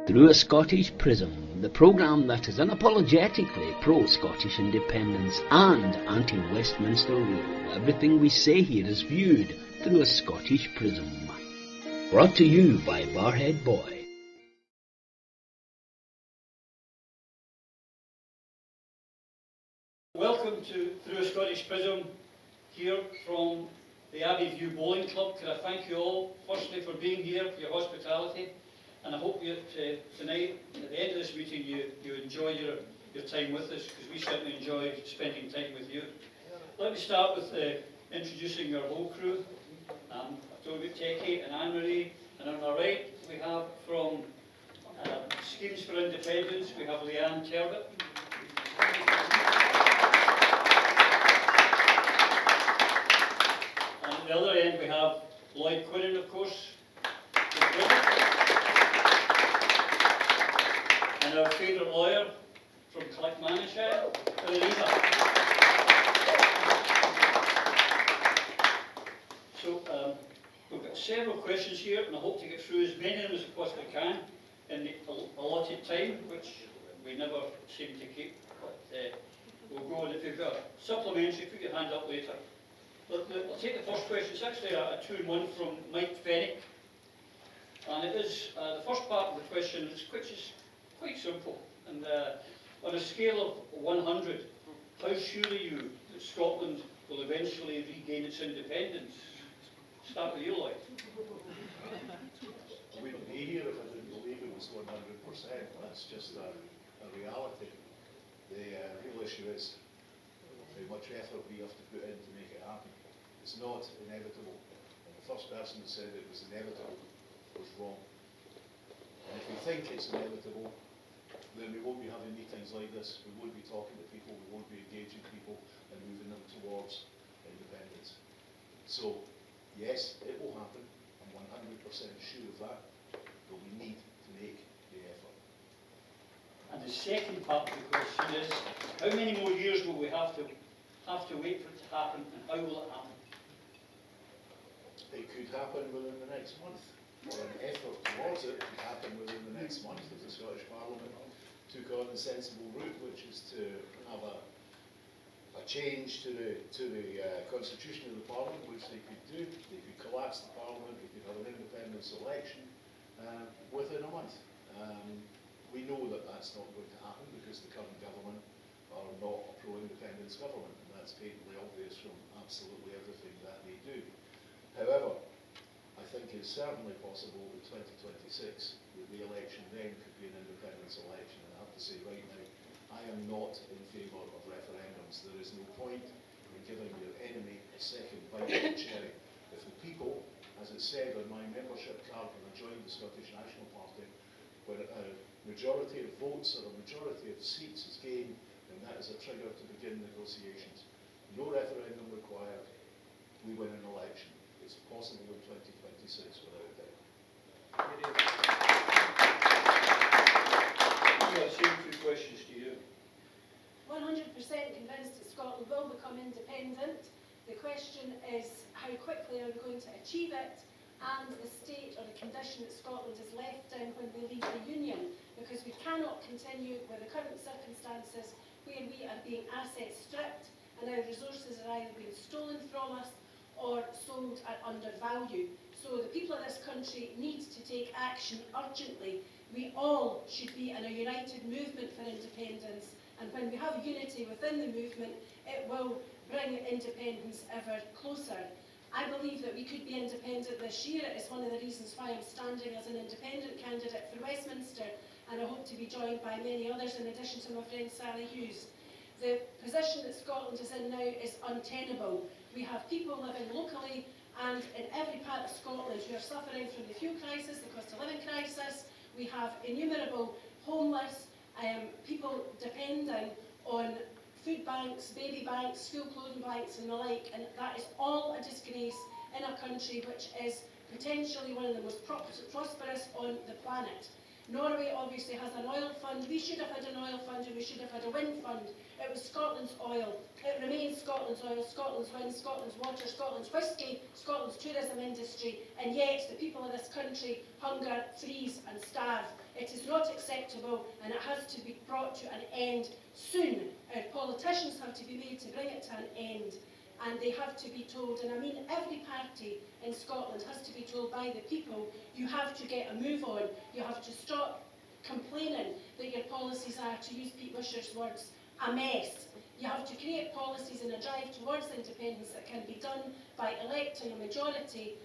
Through a Scottish Prism, the programme that is unapologetically pro-Scottish independence and anti-Westminster rule. Everything we say here is viewed through a Scottish prism. Brought to you by Barhead Boy. Welcome to Through a Scottish Prism, here from the Abbey View Bowling Club. Can I thank you all, firstly, for being here, for your hospitality, and I hope you, tonight, at the end of this meeting, you enjoy your time with us, because we certainly enjoy spending time with you. Let me start with introducing your whole crew. Tervitt, Techie and Anne-Marie, and on our right we have from Schemes for Independence, we have Leanne, Tervitt. And at the other end we have Lloyd Quinnan, of course, and our favourite lawyer from Clackmannanshire, Elisa. So we've got several questions here, and I hope to get through as many of them as I possibly can in the allotted time, which we never seem to keep. But we'll go on. If you've got supplementary, put your hand up later. I'll take the first question. It's actually a 2-in-1 from Mike Fennick. And it is, the first part of the question is quite simple. And on a scale of 100, how sure are you that Scotland will eventually regain its independence? Start with you, Lloyd. I wouldn't be here if I didn't believe it was 100%. That's just a reality. The real issue is how much effort we have to put in to make it happen. It's not inevitable. And the first person who said it was inevitable was wrong. And if we think it's inevitable, then we won't be having meetings like this. We won't be talking to people. We won't be engaging people and moving them towards independence. So, yes, it will happen. I'm 100% sure of that. But we need to make the effort. And the second part of the question is, how many more years will we have to wait for it to happen, and how will it happen? It could happen within the next month, or an effort towards it could happen within the next month if the Scottish Parliament took on the sensible route, which is to have a change to the constitution of the Parliament, which they could do. They could collapse the Parliament, they could have an independence election within a month. We know that that's not going to happen because the current government are not a pro-independence government, and that's patently obvious from absolutely everything that they do. However, I think it's certainly possible in 2026 that the election then could be an independence election. And I have to say right now, I am not in favour of referendums. There is no point in giving your enemy a second bite of the cherry. If the people, as it said on my membership card when I joined the Scottish National Party, when a majority of votes or a majority of seats is gained, then that is a trigger to begin negotiations. No referendum required. We win an election. It's possible in 2026 without a doubt. The same 2 questions to you. 100% convinced that Scotland will become independent. The question is how quickly are we going to achieve it, and the state or the condition that Scotland is left in when we leave the Union, because we cannot continue with the current circumstances where we are being asset stripped and our resources are either being stolen from us or sold at undervalue. So the people of this country need to take action urgently. We all should be in a united movement for independence, and when we have unity within the movement, it will bring independence ever closer. I believe that we could be independent this year. It is one of the reasons why I'm standing as an independent candidate for Westminster, and I hope to be joined by many others in addition to my friend Sally Hughes. The position that Scotland is in now is untenable. We have people living locally and in every part of Scotland who are suffering from the fuel crisis, the cost of living crisis. We have innumerable homeless, people depending on food banks, baby banks, school clothing banks and the like, and that is all a disgrace in a country which is potentially one of the most prosperous on the planet. Norway obviously has an oil fund. We should have had an oil fund and we should have had a wind fund. It was Scotland's oil. It remains Scotland's oil, Scotland's wind, Scotland's water, Scotland's whisky, Scotland's tourism industry, and yet the people of this country hunger, freeze and starve. It It is not acceptable, and it has to be brought to an end soon. Our politicians have to be made to bring it to an end, and they have to be told, and I mean every party in Scotland has to be told by the people, you have to get a move on, you have to stop complaining that your policies are, to use Pete Wisher's words, a mess. You have to create policies in a drive towards independence that can be done by electing a majority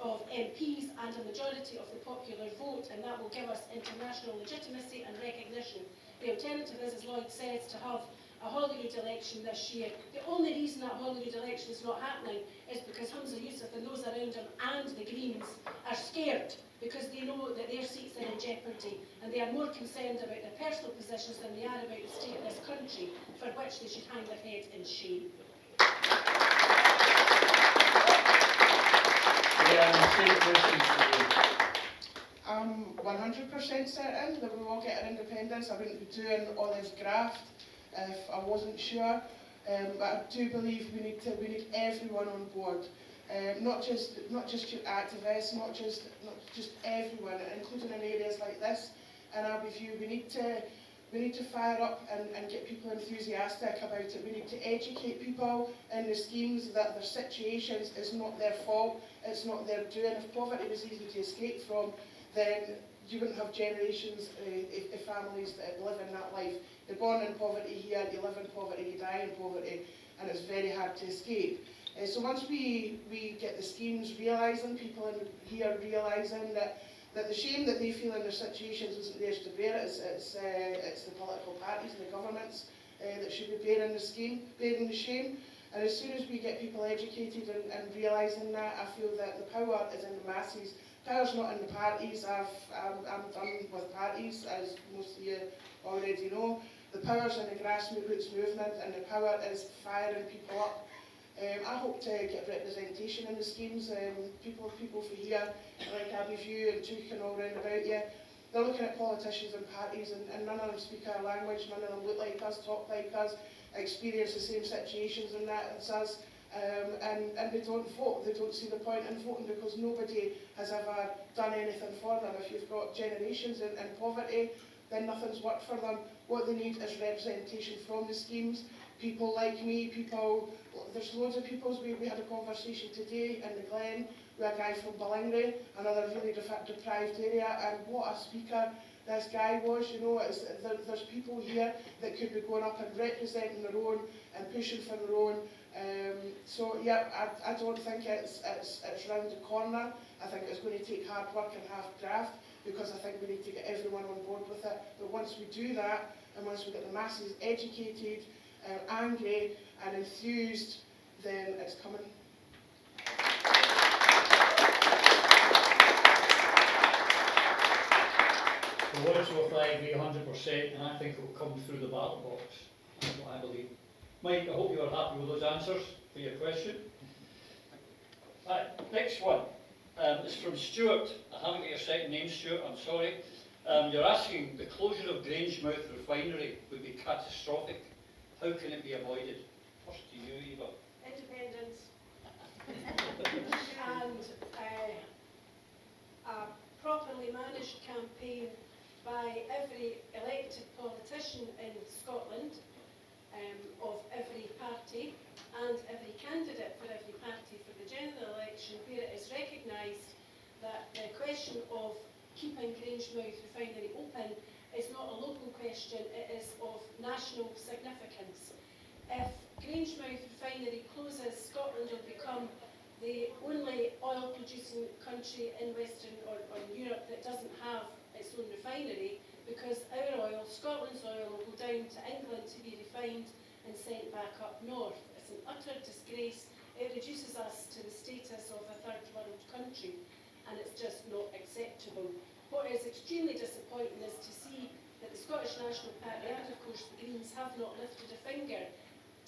of MPs and a majority of the popular vote, and that will give us international legitimacy and recognition. The alternative is, as Lloyd says, to have a Holyrood election this year. The only reason that Holyrood election is not happening is because Humza Yousaf and those around him and the Greens are scared, because they know that their seats are in jeopardy, and they are more concerned about their personal positions than they are about the state of this country, for which they should hang their heads in shame. I'm 100% certain that we will get our independence. I wouldn't be doing all this graft if I wasn't sure. But I do believe we need everyone on board. Not just your activists, not just everyone, including in areas like this. And our view, we need to fire up and get people enthusiastic about it. We need to educate people in the schemes that their situations is not their fault, it's not their doing. If poverty was easy to escape from, then you wouldn't have generations of families that live in that life. You're born in poverty here, you live in poverty, you die in poverty, and it's very hard to escape. So once we get the schemes realising, people in here realising that the shame that they feel in their situations isn't theirs to bear, it's the political parties and the governments that should be bearing the shame. And as soon as we get people educated and realising that, I feel that the power is in the masses. Power's not in the parties. I'm done with parties, as most of you already know. The power's in the grassroots movement, and the power is firing people up. I hope to get representation in the schemes. People for here, like Abby View and Tukin all round about you, they're looking at politicians and parties, and none of them speak our language, none of them look like us, talk like us, experience the same situations and that as us, and they don't vote. They don't see the point in voting because nobody has ever done anything for them. If you've got generations in poverty, then nothing's worked for them. What they need is representation from the schemes. People like me, there's loads of people. We had a conversation today in the Glen with a guy from Ballingray, another really deprived area, and what a speaker this guy was. You know, there's people here that could be going up and representing their own and pushing for their own. So yeah, I don't think it's round the corner. I think it's going to take hard work and half graft, because I think we need to get everyone on board with it. But once we do that, and once we get the masses educated, angry and enthused, then it's coming. The words with I agree 100%, and I think it will come through the ballot box. That's what I believe. Mike, I hope you are happy with those answers for your question. Right, next one. It's from Stuart. I haven't got your second name, Stuart, I'm sorry. You're asking, the closure of Grangemouth refinery would be catastrophic. How can it be avoided? First to you, Eva. Independence. And a properly managed campaign by every elected politician in Scotland, of every party and every candidate for every party for the general election, where it is recognised that the question of keeping Grangemouth refinery open is not a local question, it is of national significance. If Grangemouth refinery closes, Scotland will become the only oil producing country in Western or Europe that doesn't have its own refinery, because our oil, Scotland's oil, will go down to England to be refined and sent back up north. It's an utter disgrace. It reduces us to the status of a third world country, and it's just not acceptable. What is extremely disappointing is to see that the Scottish National Party and of course the Greens have not lifted a finger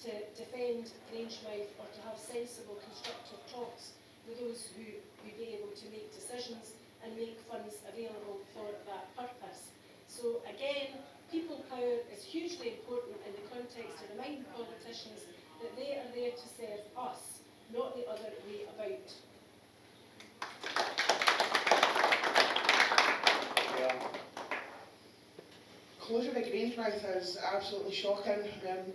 to defend Grangemouth or to have sensible constructive talks with those who will be able to make decisions and make funds available for that purpose. So again, people power is hugely important in the context to remind politicians that they are there to serve us, not the other way about. Yeah. closure of Grangemouth is absolutely shocking.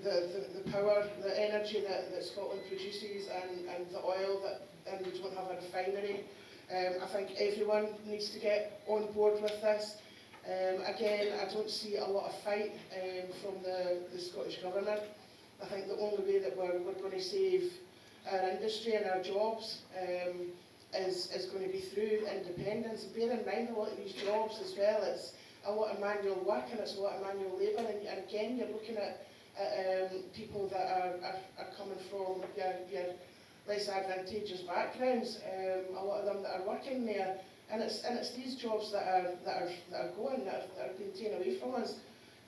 The power, the energy that Scotland produces and the oil and we don't have a refinery. I think everyone needs to get on board with this. Again, I don't see a lot of fight from the Scottish Government. I think the only way that we're going to save our industry and our jobs is going to be through independence. Bear in mind, a lot of these jobs as well, it's a lot of manual work and it's a lot of manual labour, and again you're looking at people that are coming from your less advantageous backgrounds, a lot of them that are working there, and it's these jobs that are going, that are being taken away from us.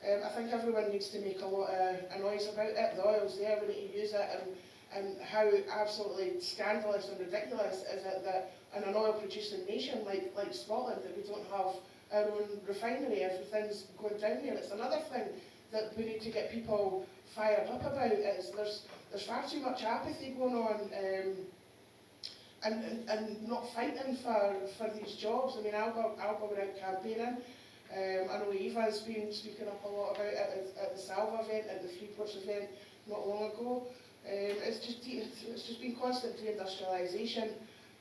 I think everyone needs to make a lot of noise about it. The oil's there, we need to use it, and how absolutely scandalous and ridiculous is it that in an oil producing nation like Scotland that we don't have our own refinery, everything's going down there. It's another thing that we need to get people fired up about, is there's far too much apathy going on and not fighting for these jobs. I mean, Alba were out campaigning. I know Eva's been speaking up a lot about it at the Salva event, at the Freeports event not long ago. It's just been constant deindustrialisation,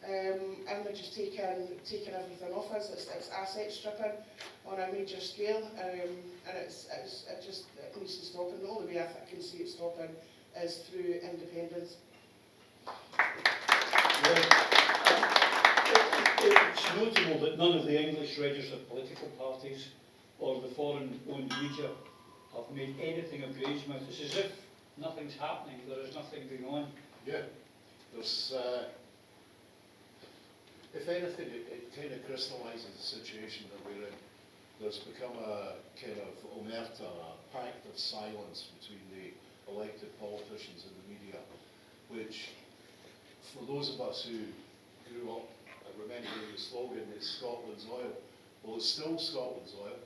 and they're just taking everything off us. It's asset stripping on a major scale, and it needs to stop. And the only way I can see it stopping is through independence. It's notable that none of the English registered political parties or the foreign-owned media have made anything of Grangemouth. It's as if nothing's happening, there is nothing going on. Yeah, there's, if anything, it kind of crystallises the situation that we're in. There's become a kind of omerta, a pact of silence between the elected politicians and the media, which, for those of us who grew up remembering the slogan, it's Scotland's oil. Well, it's still Scotland's oil,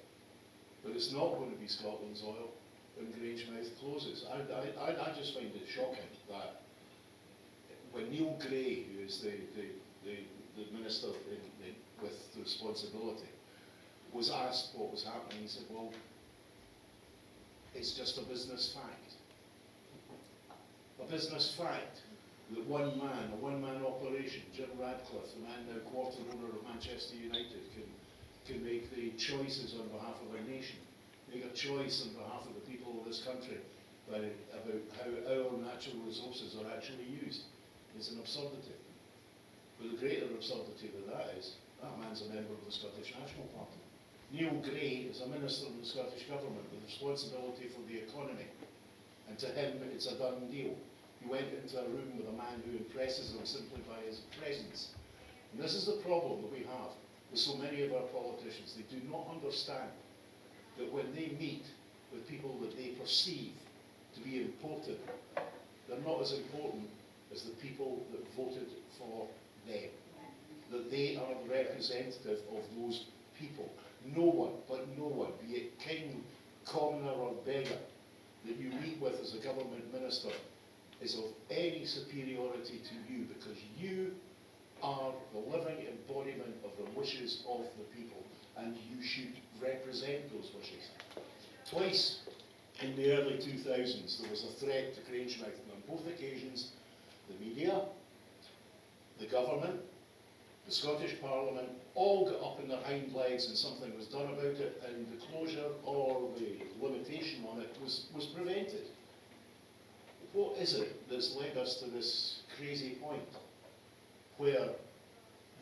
but it's not going to be Scotland's oil when Grangemouth closes. I just find it shocking that when Neil Gray, who is the minister with the responsibility, was asked what was happening, he said, well, it's just a business fact. A business fact that a one-man operation, Jim Radcliffe, the man now quarter owner of Manchester United, can make the choices on behalf of our nation, make a choice on behalf of the people of this country about how our natural resources are actually used. It's an absurdity. But the greater absurdity than that is, that man's a member of the Scottish National Party. Neil Gray is a minister in the Scottish Government with responsibility for the economy. And to him, it's a done deal. He went into a room with a man who impresses him simply by his presence. And this is the problem that we have with so many of our politicians. They do not understand that when they meet with people that they perceive to be important, they're not as important as the people that voted for them. That they are representative of those people. No one, be it king, commoner or beggar, that you meet with as a government minister is of any superiority to you, because you are the living embodiment of the wishes of the people, and you should represent those wishes. Twice in the early 2000s there was a threat to Grangemouth, and on both occasions the media, the government, the Scottish Parliament all got up in their hind legs and something was done about it, and the closure or the limitation on it was prevented. What is it that's led us to this crazy point where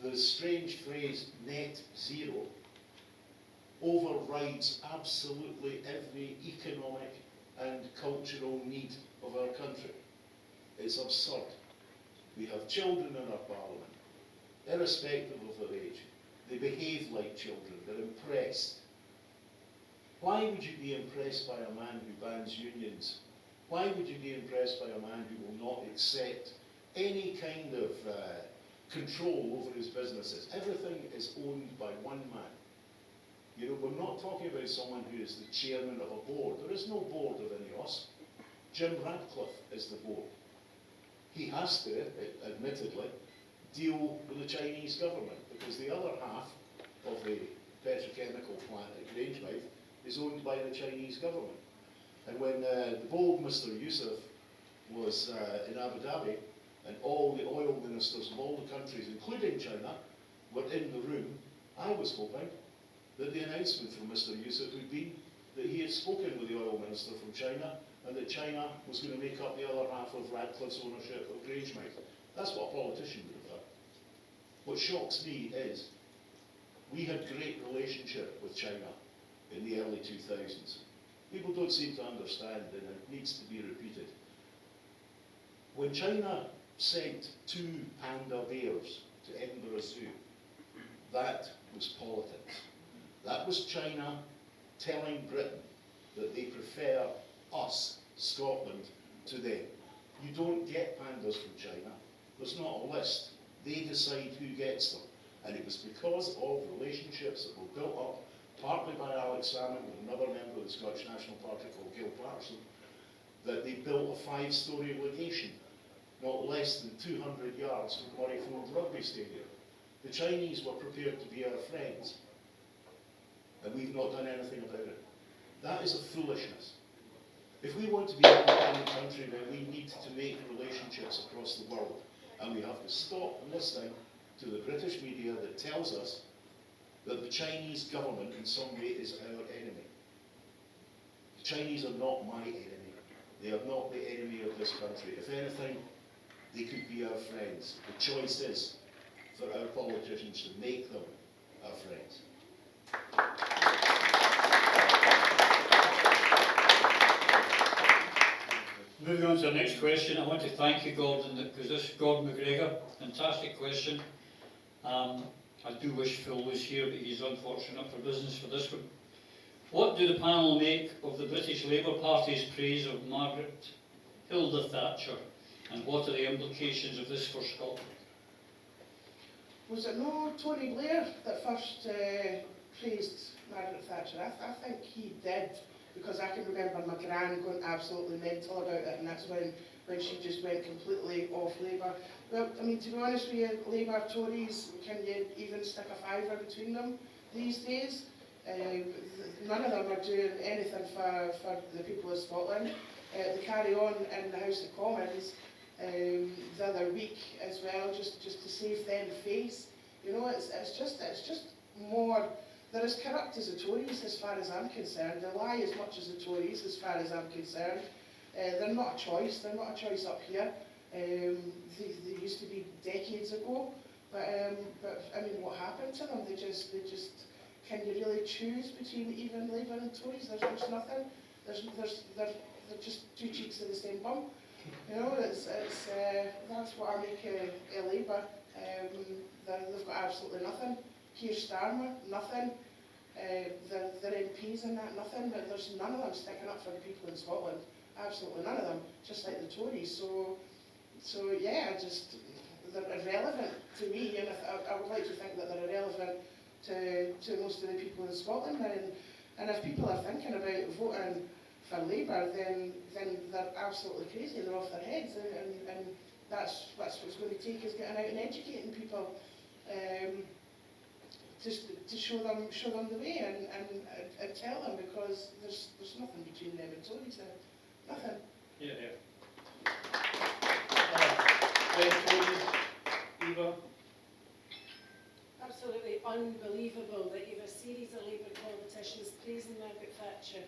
the strange phrase net zero overrides absolutely every economic and cultural need of our country? It's absurd. We have children in our parliament, irrespective of their age. They behave like children, they're impressed. Why would you be impressed by a man who bans unions? Why would you be impressed by a man who will not accept any kind of control over his businesses? Everything is owned by one man. You know, we're not talking about someone who is the chairman of a board. There is no board of INEOS. Jim Radcliffe is the board. He has to, admittedly, deal with the Chinese government, because the other half of the petrochemical plant at Grangemouth is owned by the Chinese government. And when the bold Mr. Yusuf was in Abu Dhabi, and all the oil ministers of all the countries, including China, were in the room, I was hoping that the announcement from Mr. Yusuf would be that he had spoken with the oil minister from China, and that China was going to make up the other half of Radcliffe's ownership of Grangemouth. That's what a politician would have done. What shocks me is we had great relationship with China in the early 2000s. People don't seem to understand, and it needs to be repeated. When China sent 2 panda bears to Edinburgh Zoo, that was politics. That was China telling Britain that they prefer us, Scotland, to them. You don't get pandas from China. There's not a list. They decide who gets them. And it was because of relationships that were built up, partly by Alex Salmon with another member of the Scottish National Party called Gil Patterson, that they built a 5-storey legation, not less than 200 yards from Murrayfield Rugby Stadium. The Chinese were prepared to be our friends, and we've not done anything about it. That is a foolishness. If we want to be an independent country, then we need to make relationships across the world, and we have to stop listening to the British media that tells us that the Chinese government in some way is our enemy. The Chinese are not my enemy. They are not the enemy of this country. If anything, they could be our friends. The choice is for our politicians to make them our friends. Moving on to the next question, I want to thank you, Gordon, because this is Gordon McGregor. Fantastic question. I do wish Phil was here, but he's unfortunate for business for this one. What do the panel make of the British Labour Party's praise of Margaret Hilda Thatcher, and what are the implications of this for Scotland? Was it no Tony Blair that first praised Margaret Thatcher? I think he did, because I can remember my gran going absolutely mental about it, and that's when she just went completely off Labour. Well, I mean, to be honest with you, Labour, Tories, can you even stick a fiver between them these days? None of them are doing anything for the people of Scotland. They carry on in the House of Commons the other week as well, just to save them face. You know, it's just more. They're as corrupt as the Tories as far as I'm concerned. They lie as much as the Tories as far as I'm concerned. They're not a choice. They're not a choice up here. They used to be decades ago. But I mean, what happened to them? They just. Can you really choose between even Labour and Tories? There's nothing. They're just 2 cheeks of the same bum. You know, it's that's what I make Labour. They've got absolutely nothing. Keir Starmer, nothing. Their MPs and that, nothing. There's none of them sticking up for the people in Scotland. Absolutely none of them. Just like the Tories. So yeah, they're irrelevant to me, and I would like to think that they're irrelevant to most of the people in Scotland. And if people are thinking about voting for Labour, then they're absolutely crazy. They're off their heads, and that's what it's going to take, is getting out and educating people, just to show them the way and tell them, because there's nothing between them and Tories now. Nothing. Yeah. Eva? Absolutely unbelievable that you have a series of Labour politicians praising Margaret Thatcher.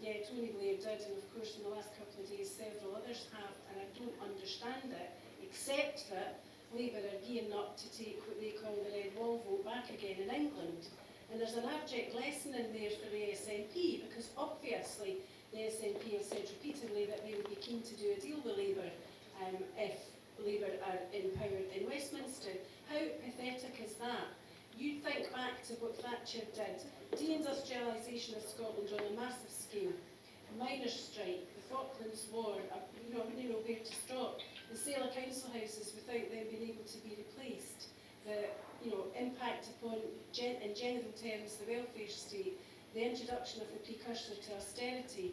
Yeah, Tony Blair did, and of course in the last couple of days several others have, and I don't understand it, except that Labour are gearing up to take what they call the Red Wall vote back again in England. And there's an abject lesson in there for the SNP, because obviously the SNP have said repeatedly that they would be keen to do a deal with Labour if Labour are in power in Westminster. How pathetic is that? You think back to what Thatcher did, deindustrialisation of Scotland on a massive scale, miners' strike, the Falklands War, I wouldn't know where to stop, the sale of council houses without them being able to be replaced, the impact upon, in general terms, the welfare state, the introduction of the precursor to austerity,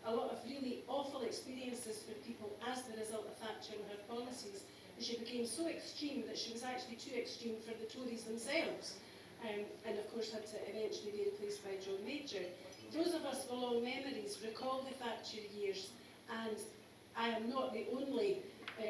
a lot of really awful experiences for people as the result of Thatcher and her policies. And she became so extreme that she was actually too extreme for the Tories themselves, and of course had to eventually be replaced by John Major. prolonged memories recall the Thatcher years, and I am not the only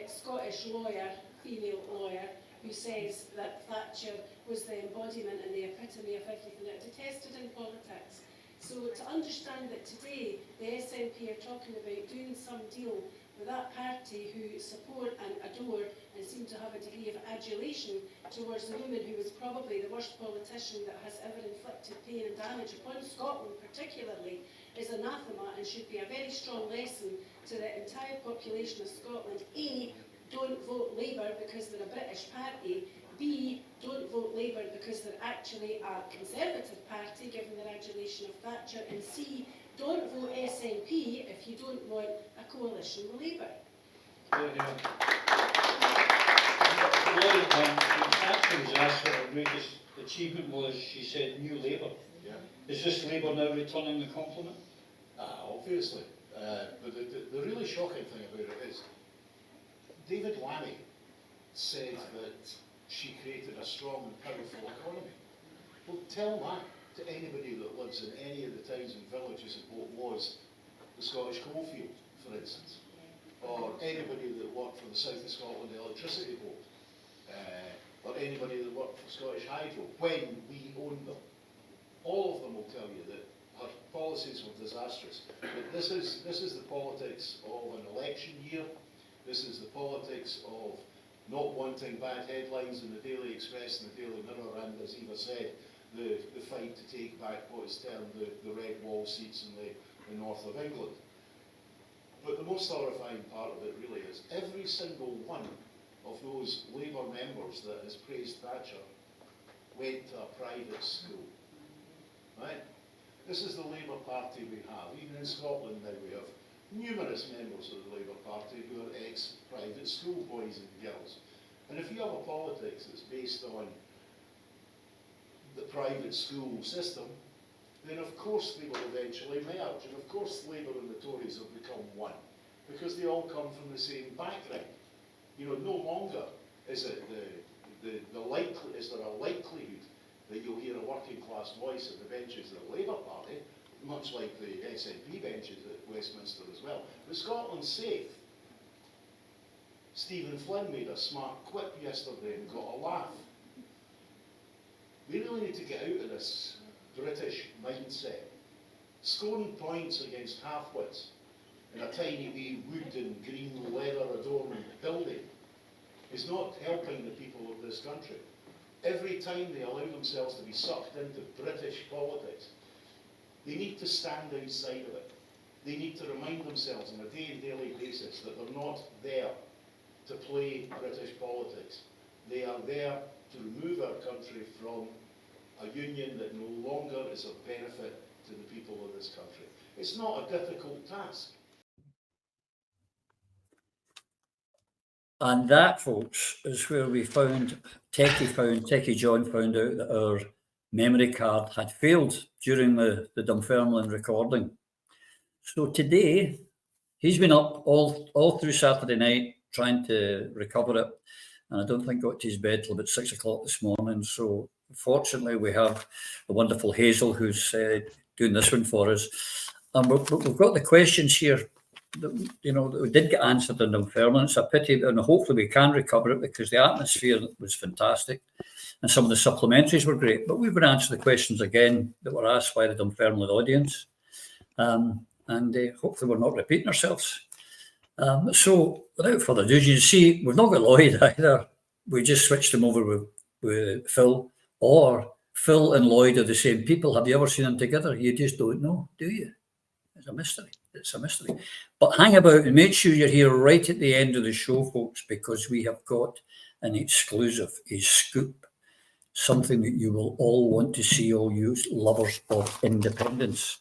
Scottish lawyer, female lawyer, who says that Thatcher was the embodiment and the epitome of everything that I detested in politics. So to understand that today the SNP are talking about doing some deal with that party who support and adore and seem to have a degree of adulation towards the woman who was probably the worst politician that has ever inflicted pain and damage upon Scotland particularly, is anathema and should be a very strong lesson to the entire population of Scotland. A, don't vote Labour because they're a British party. B, don't vote Labour because they're actually a Conservative party, given their adulation of Thatcher. And C, don't vote SNP if you don't want a coalition with Labour. When Thatcher was asked what her greatest achievement was, she said New Labour. Yeah. Is this Labour now returning the compliment? Obviously. But the really shocking thing about it is David Leanne said that she created a strong and powerful economy. Well, tell that to anybody that lives in any of the towns and villages of what was the Scottish coalfield, for instance, or anybody that worked for the South of Scotland Electricity Board, or anybody that worked for Scottish Hydro, when we owned them. All of them will tell you that our policies were disastrous. But this is the politics of an election year. This is the politics of not wanting bad headlines in the Daily Express and the Daily Mirror, and as Eva said, the fight to take back what is termed the red wall seats in the north of England. But the most horrifying part of it really is every single one of those Labour members that has praised Thatcher went to a private school. Right? This is the Labour Party we have. Even in Scotland now we have numerous members of the Labour Party who are ex-private school boys and girls. And if you have a politics that's based on the private school system, then of course they will eventually merge. And of course Labour and the Tories have become one, because they all come from the same background. You know, no longer is it is there a likelihood that you'll hear a working class voice at the benches of the Labour Party, much like the SNP benches at Westminster as well. But Scotland's safe. Stephen Flynn made a smart quip yesterday and got a laugh. We really need to get out of this British mindset. Scoring points against half-wits in a tiny wee wood and green leather adorned building is not helping the people of this country. Every time they allow themselves to be sucked into British politics, they need to stand outside of it. They need to remind themselves on a day-and-daily basis that they're not there to play British politics. They are there to remove our country from a union that no longer is of benefit to the people of this country. It's not a difficult task. And that, folks, is where we found, Techie John found out that our memory card had failed during the Dunfermline recording. So today, he's been up all through Saturday night trying to recover it. And I don't think got to his bed till about 6 o'clock this morning. So fortunately, we have the wonderful Hazel who's doing this one for us. And we've got the questions here that, you know, that we did get answered in Dunfermline. It's a pity, and hopefully we can recover it because the atmosphere was fantastic and some of the supplementaries were great. But we've been answering the questions again that were asked by the Dunfermline audience. And hopefully we're not repeating ourselves. So without further ado, you see, we've not got Lloyd either. We just switched him over with Phil, or Phil and Lloyd are the same people. Have you ever seen them together? You just don't know, do you? It's a mystery. It's a mystery. But hang about and make sure you're here right at the end of the show, folks, because we have got an exclusive, a scoop, something that you will all want to see, all you lovers of independence.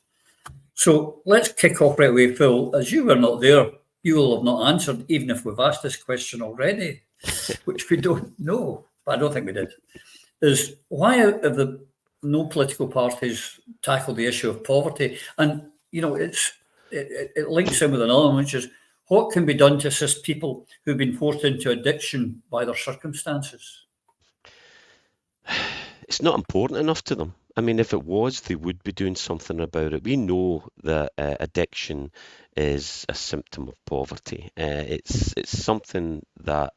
So let's kick off right away, Phil. As you were not there, you will have not answered, even if we've asked this question already, which we don't know, but I don't think we did, is why have the no political parties tackled the issue of poverty? And, you know, it links in with another one, which is what can be done to assist people who've been forced into addiction by their circumstances? It's not important enough to them. I mean, if it was, they would be doing something about it. We know that addiction is a symptom of poverty. It's something that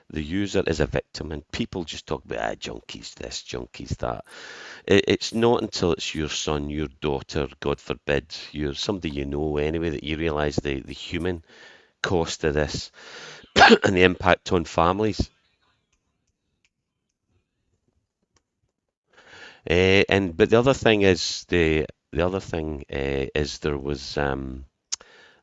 the user is a victim, and people just talk about junkies this, junkies that. It's not until it's your son, your daughter, God forbid, you're somebody you know anyway, that you realise the human cost of this and the impact on families. And but the other thing is the other thing is there was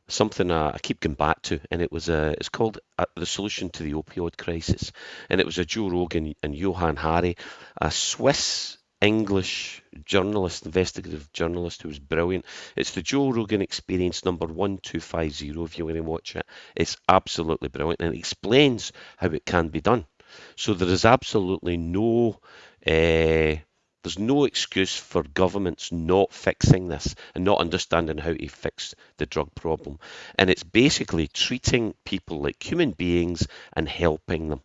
something I keep going back to, and it's called The Solution to the Opioid Crisis, and it was a Joe Rogan and Johan Hari, a Swiss English journalist, investigative journalist who was brilliant. It's the Joe Rogan Experience number 1250 if you want to watch it. It's absolutely brilliant and it explains how it can be done. So there is absolutely there's no excuse for governments not fixing this and not understanding how to fix the drug problem. And it's basically treating people like human beings and helping them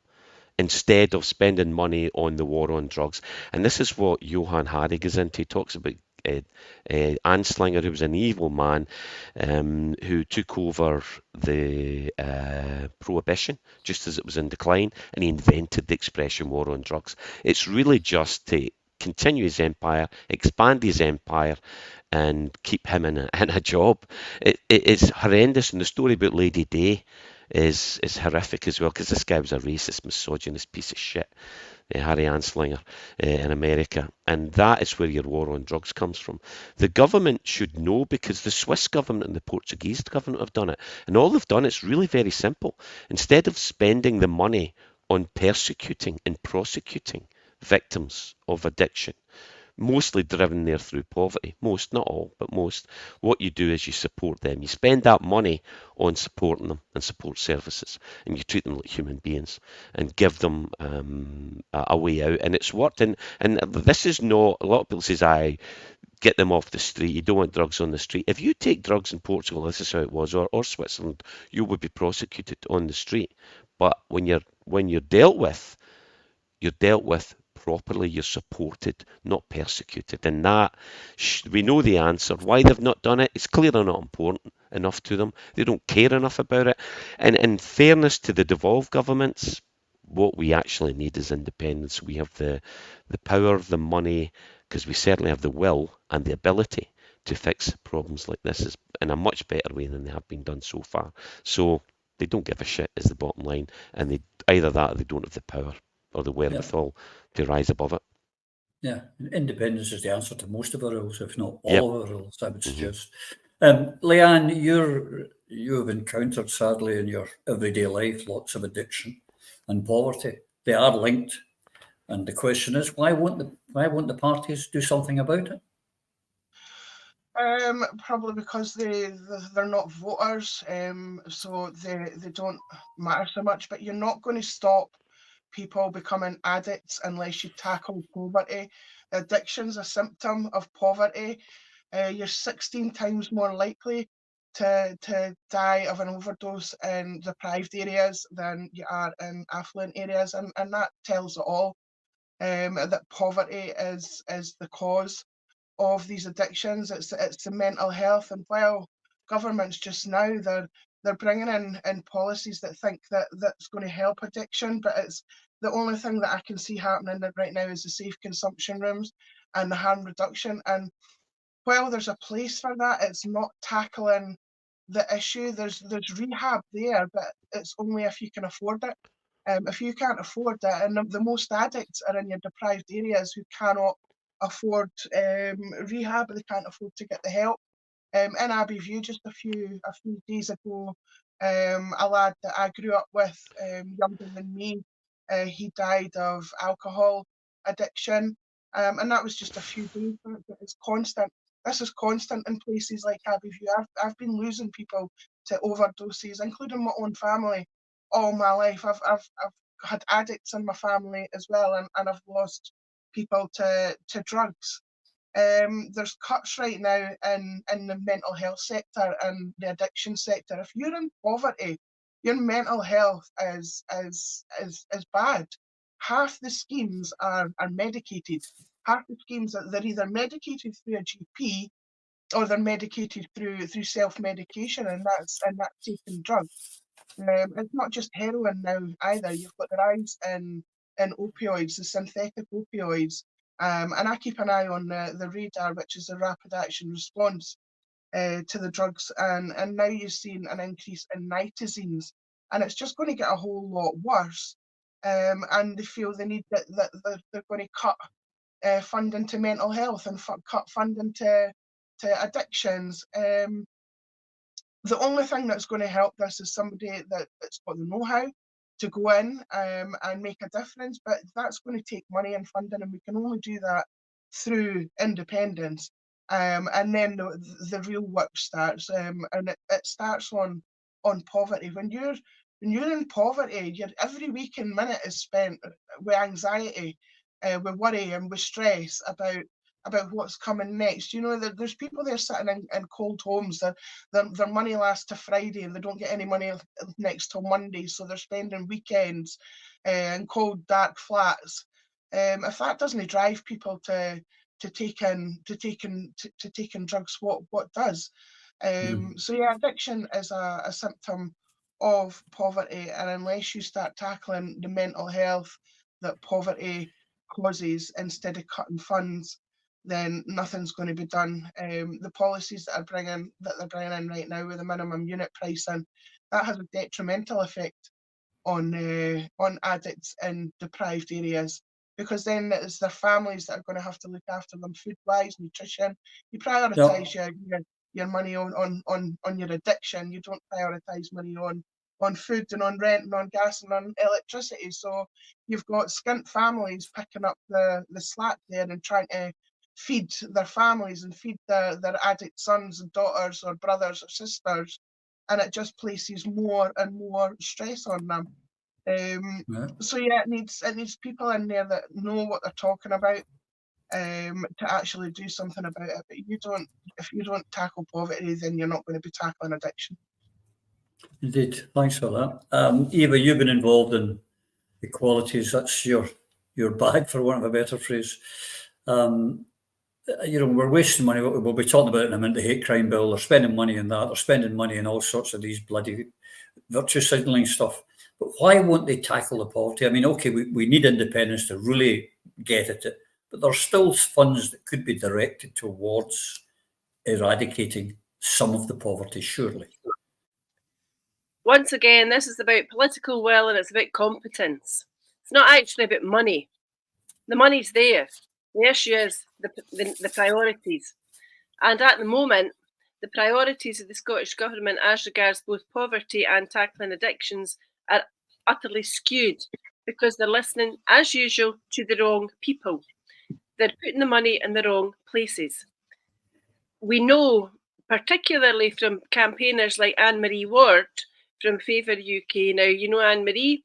instead of spending money on the war on drugs. And this is what Johan Hari goes into. He talks about Anslinger, who was an evil man who took over the prohibition just as it was in decline, and he invented the expression war on drugs. It's really just to continue his empire, expand his empire, and keep him in a job. It's horrendous, and the story about Lady Day is horrific as well, because this guy was a racist, misogynist piece of shit, Harry Anslinger in America, and that is where your war on drugs comes from. The government should know, because the Swiss government and the Portuguese government have done it, and all they've done is really very simple. Instead of spending the money on persecuting and prosecuting victims of addiction, mostly driven there through poverty, most, not all, but most, what you do is you support them. You spend that money on supporting them and support services, and you treat them like human beings and give them a way out. And it's worked. And this is not, a lot of people says, I get them off the street. You don't want drugs on the street. If you take drugs in Portugal, this is how it was, or Switzerland, you would be prosecuted on the street. But you're dealt with properly, you're supported, not persecuted. And that, we know the answer. Why they've not done it, it's clearly not important enough to them. They don't care enough about it. And in fairness to the devolved governments, what we actually need is independence. We have the power, the money, because we certainly have the will and the ability to fix problems like this in a much better way than they have been done so far. So they don't give a shit is the bottom line, and they either that or they don't have the power or the wherewithal to rise above it. Yeah, independence is the answer to most of our rules, if not all Yep. of our rules, I would suggest. Leanne, you've encountered, sadly, in your everyday life, lots of addiction and poverty. They are linked, and the question is, why won't the parties do something about it? Probably because they're not voters, so they don't matter so much. But you're not going to stop people becoming addicts unless you tackle poverty. Addiction's a symptom of poverty. You're 16 times more likely to die of an overdose in deprived areas than you are in affluent areas, and that tells it all. That poverty is the cause of these addictions. It's the mental health, and while governments just now they're bringing in policies that think that that's going to help addiction, but it's the only thing that I can see happening right now is the safe consumption rooms and the harm reduction. And while there's a place for that, it's not tackling the issue. There's rehab there, but it's only if you can afford it. If you can't afford it, and the most addicts are in your deprived areas who cannot afford rehab, they can't afford to get the help. In Abbeyview, just a few days ago, a lad that I grew up with, younger than me, he died of alcohol addiction, and that was just a few days. But it's constant. This is constant in places like Abbeyview. I've been losing people to overdoses, including my own family, all my life. I've had addicts in my family as well, and I've lost people to drugs. There's cuts right now in the mental health sector and the addiction sector. If you're in poverty, your mental health is bad. Half the schemes are medicated. half the schemes that they're either medicated through a GP or they're medicated through self-medication, and that's taking drugs. It's not just heroin now either. You've got the rise in opioids, the synthetic opioids, and I keep an eye on the radar, which is the rapid action response to the drugs, and now you're seeing an increase in nitazines, and it's just going to get a whole lot worse. And they feel they need that they're going to cut funding to mental health and cut funding to addictions. The only thing that's going to help this is somebody that's got the know-how to go in and make a difference, but that's going to take money and funding, and we can only do that through independence. And then the real work starts, and it starts on poverty. When you're in poverty, every waking minute is spent with anxiety, with worry, and with stress about what's coming next. You know, there's people there sitting in cold homes. Their money lasts to Friday, and they don't get any money next till Monday, so they're spending weekends in cold, dark flats. If that doesn't drive people to taking drugs, what does? So yeah, addiction is a symptom of poverty, and unless you start tackling the mental health that poverty causes instead of cutting funds, then nothing's going to be done. The policies that they're bringing in right now with the minimum unit pricing, that has a detrimental effect on addicts in deprived areas, because then it's their families that are going to have to look after them food-wise, nutrition. You prioritise your money on your addiction. You don't prioritise money on food and on rent and on gas and on electricity. So you've got skint families picking up the slack there and trying to feed their families and feed their addict sons and daughters or brothers or sisters, and it just places more and more stress on them. So yeah, it needs people in there that know what they're talking about, to actually do something about it. But if you don't tackle poverty, then you're not going to be tackling addiction. Indeed, thanks for that. Eva, you've been involved in equalities. That's your bag, for want of a better phrase. We're wasting money. We'll be talking about it in a minute, the hate crime bill. They're spending money on that. They're spending money on all sorts of these bloody virtue signalling stuff. But why won't they tackle the poverty? I mean, okay, we need independence to really get at it, but there's still funds that could be directed towards eradicating some of the poverty, surely. Once again, this is about political will and it's about competence. It's not actually about money. The money's there. The issue is the priorities. And at the moment, the priorities of the Scottish Government as regards both poverty and tackling addictions are utterly skewed, because they're listening, as usual, to the wrong people. They're putting the money in the wrong places. We know, particularly from campaigners like Anne-Marie Ward from Favour UK. Now, you know Anne-Marie,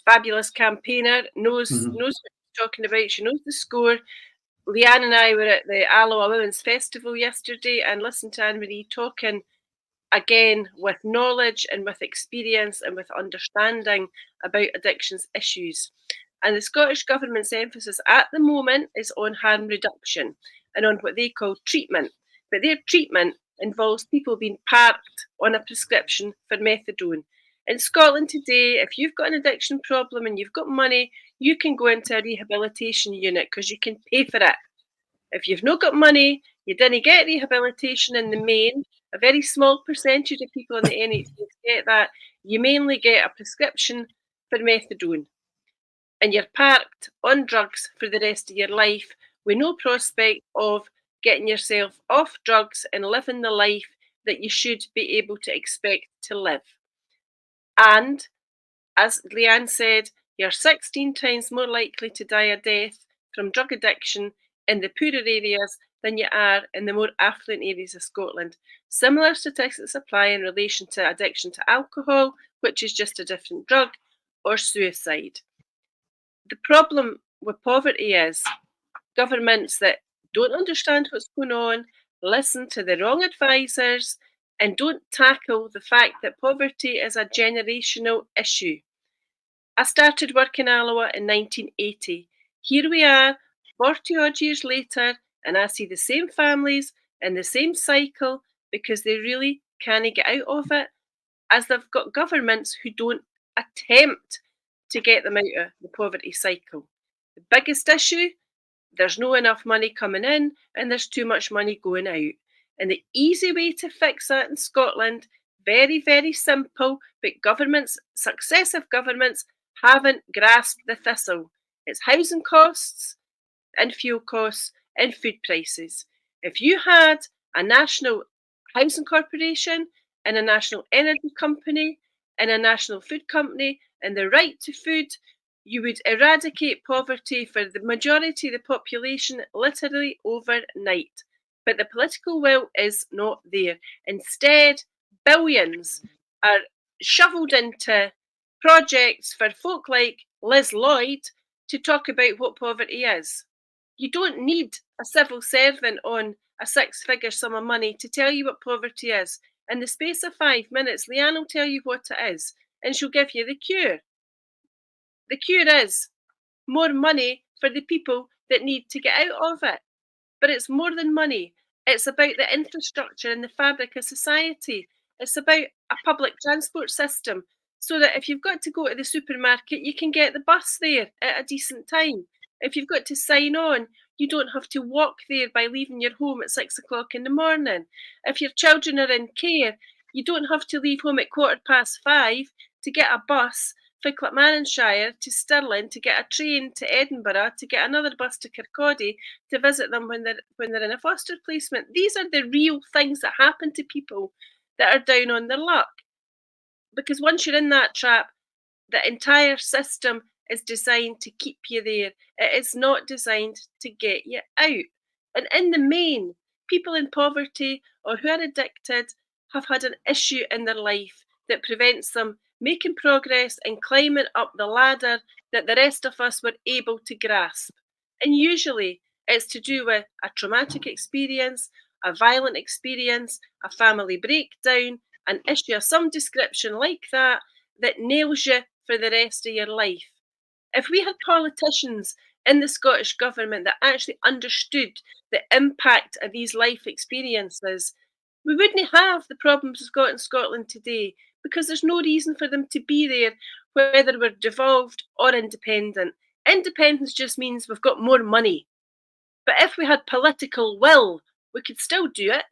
fabulous campaigner, knows what she's talking about. She knows the score. Leanne and I were at the Alloa Women's Festival yesterday and listened to Anne-Marie talking again with knowledge and with experience and with understanding about addictions issues. And the Scottish Government's emphasis at the moment is on harm reduction and on what they call treatment. But their treatment involves people being parked on a prescription for methadone. In Scotland today, if you've got an addiction problem and you've got money, you can go into a rehabilitation unit because you can pay for it. If you've not got money, you didn't get rehabilitation in the main. A very small percentage of people in the NHS get that. You mainly get a prescription for methadone. And you're parked on drugs for the rest of your life with no prospect of getting yourself off drugs and living the life that you should be able to expect to live. And, as Leanne said, you're 16 times more likely to die a death from drug addiction in the poorer areas than you are in the more affluent areas of Scotland. Similar statistics apply in relation to addiction to alcohol, which is just a different drug, or suicide. The problem with poverty is governments that don't understand what's going on, listen to the wrong advisors, and don't tackle the fact that poverty is a generational issue. I started work in Alloa in 1980. Here we are, 40 odd years later, and I see the same families in the same cycle because they really can't get out of it, as they've got governments who don't attempt to get them out of the poverty cycle. The biggest issue, there's not enough money coming in and there's too much money going out. And the easy way to fix that in Scotland, very, very simple, but successive governments haven't grasped the thistle. It's housing costs and fuel costs and food prices. If you had a national housing corporation and a national energy company and a national food company and the right to food, you would eradicate poverty for the majority of the population literally overnight. But the political will is not there. Instead, billions are shoveled into projects for folk like Liz Lloyd to talk about what poverty is. You don't need a civil servant on a six-figure sum of money to tell you what poverty is. In the space of 5 minutes, Leanne will tell you what it is, and she'll give you the cure. The cure is more money for the people that need to get out of it. But it's more than money. It's about the infrastructure and the fabric of society. It's about a public transport system so that if you've got to go to the supermarket, you can get the bus there at a decent time. If you've got to sign on, you don't have to walk there by leaving your home at 6 o'clock in the morning. If your children are in care, you don't have to leave home at 5:15 to get a bus for Clackmannanshire to Stirling, to get a train to Edinburgh, to get another bus to Kirkcaldy to visit them when they're in a foster placement. These are the real things that happen to people that are down on their luck. Because once you're in that trap, the entire system is designed to keep you there. It is not designed to get you out. And in the main, people in poverty or who are addicted have had an issue in their life that prevents them making progress and climbing up the ladder that the rest of us were able to grasp. And usually it's to do with a traumatic experience, a violent experience, a family breakdown, an issue of some description like that that nails you for the rest of your life. If we had politicians in the Scottish Government that actually understood the impact of these life experiences, we wouldn't have the problems we've got in Scotland today, because there's no reason for them to be there, whether we're devolved or independent. Independence just means we've got more money. But if we had political will, we could still do it.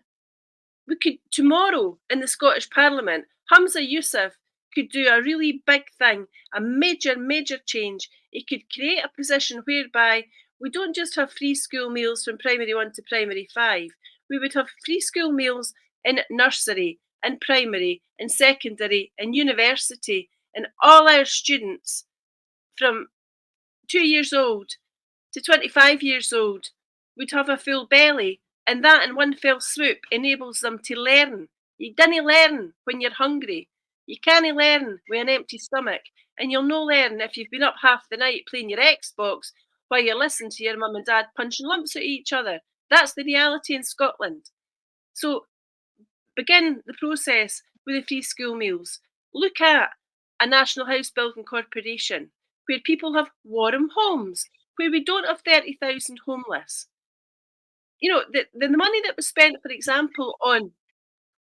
We could, tomorrow in the Scottish Parliament, Humza Yousaf could do a really big thing, a major, major change. He could create a position whereby we don't just have free school meals from primary 1 to primary 5. We would have free school meals in nursery, in primary, in secondary, in university, and all our students from 2 years old to 25 years old would have a full belly, and that in one fell swoop enables them to learn. You didn't learn when you're hungry. You can't learn with an empty stomach, and you'll no learn if you've been up half the night playing your Xbox while you're listening to your mum and dad punching lumps at each other. That's the reality in Scotland. So begin the process with the free school meals. Look at a national house building corporation where people have warm homes, where we don't have 30,000 homeless. You know, the money that was spent, for example, on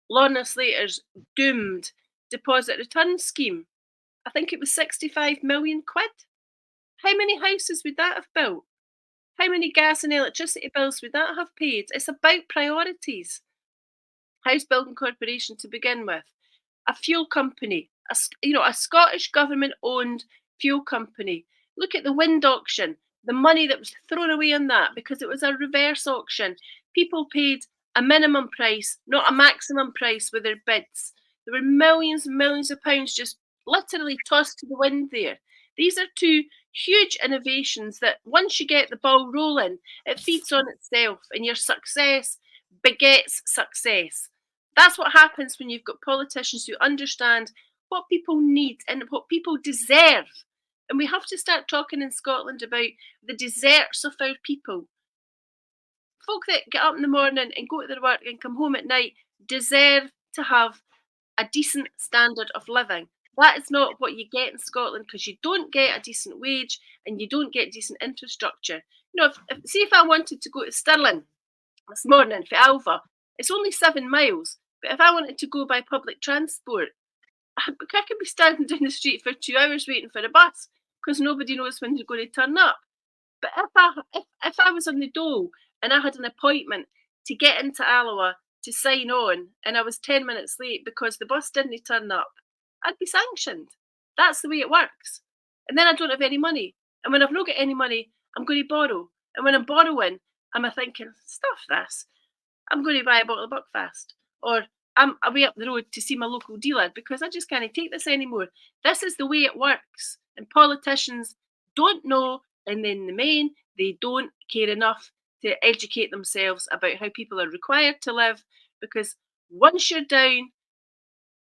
Lorna Slater's doomed deposit return scheme, I think it was 65 million quid. How many houses would that have built? How many gas and electricity bills would that have paid? It's about priorities. House building corporation to begin with, a fuel company, a Scottish government-owned fuel company. Look at the wind auction, the money that was thrown away on that because it was a reverse auction. People paid a minimum price, not a maximum price with their bids. There were millions and millions of pounds just literally tossed to the wind there. These are two huge innovations that once you get the ball rolling, it feeds on itself and your success begets success. That's what happens when you've got politicians who understand what people need and what people deserve. And we have to start talking in Scotland about the deserts of our people. Folk that get up in the morning and go to their work and come home at night deserve to have a decent standard of living. That is not what you get in Scotland, because you don't get a decent wage and you don't get decent infrastructure. You know, see if I wanted to go to Stirling this morning for Alva, it's only 7 miles. But if I wanted to go by public transport, I could be standing down the street for 2 hours waiting for a bus because nobody knows when they're going to turn up. But if I was on the dole and I had an appointment to get into Alloa to sign on and I was 10 minutes late because the bus didn't turn up, I'd be sanctioned. That's the way it works. And then I don't have any money. And when I've not got any money, I'm going to borrow. And when I'm borrowing, I'm thinking, stuff this. I'm going to buy a bottle of Buckfast. Or I'm away up the road to see my local dealer because I just can't take this anymore. This is the way it works. And politicians don't know, and in the main, they don't care enough to educate themselves about how people are required to live, because once you're down,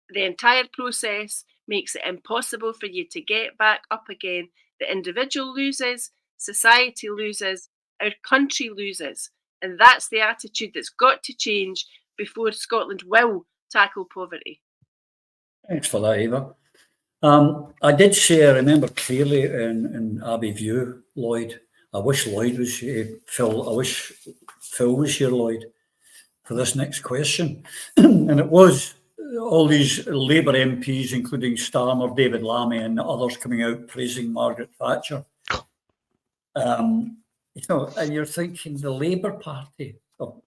the entire process makes it impossible for you to get back up again. The individual loses, society loses, our country loses. And that's the attitude that's got to change before Scotland will tackle poverty. Thanks for that, Eva. I did say, I remember clearly in Abbey View, Lloyd, I wish Lloyd was here, Phil, I wish Phil was here, Lloyd, for this next question. And it was all these Labour MPs, including Starmer, David Lammy and others coming out praising Margaret Thatcher. You know, and you're thinking the Labour Party,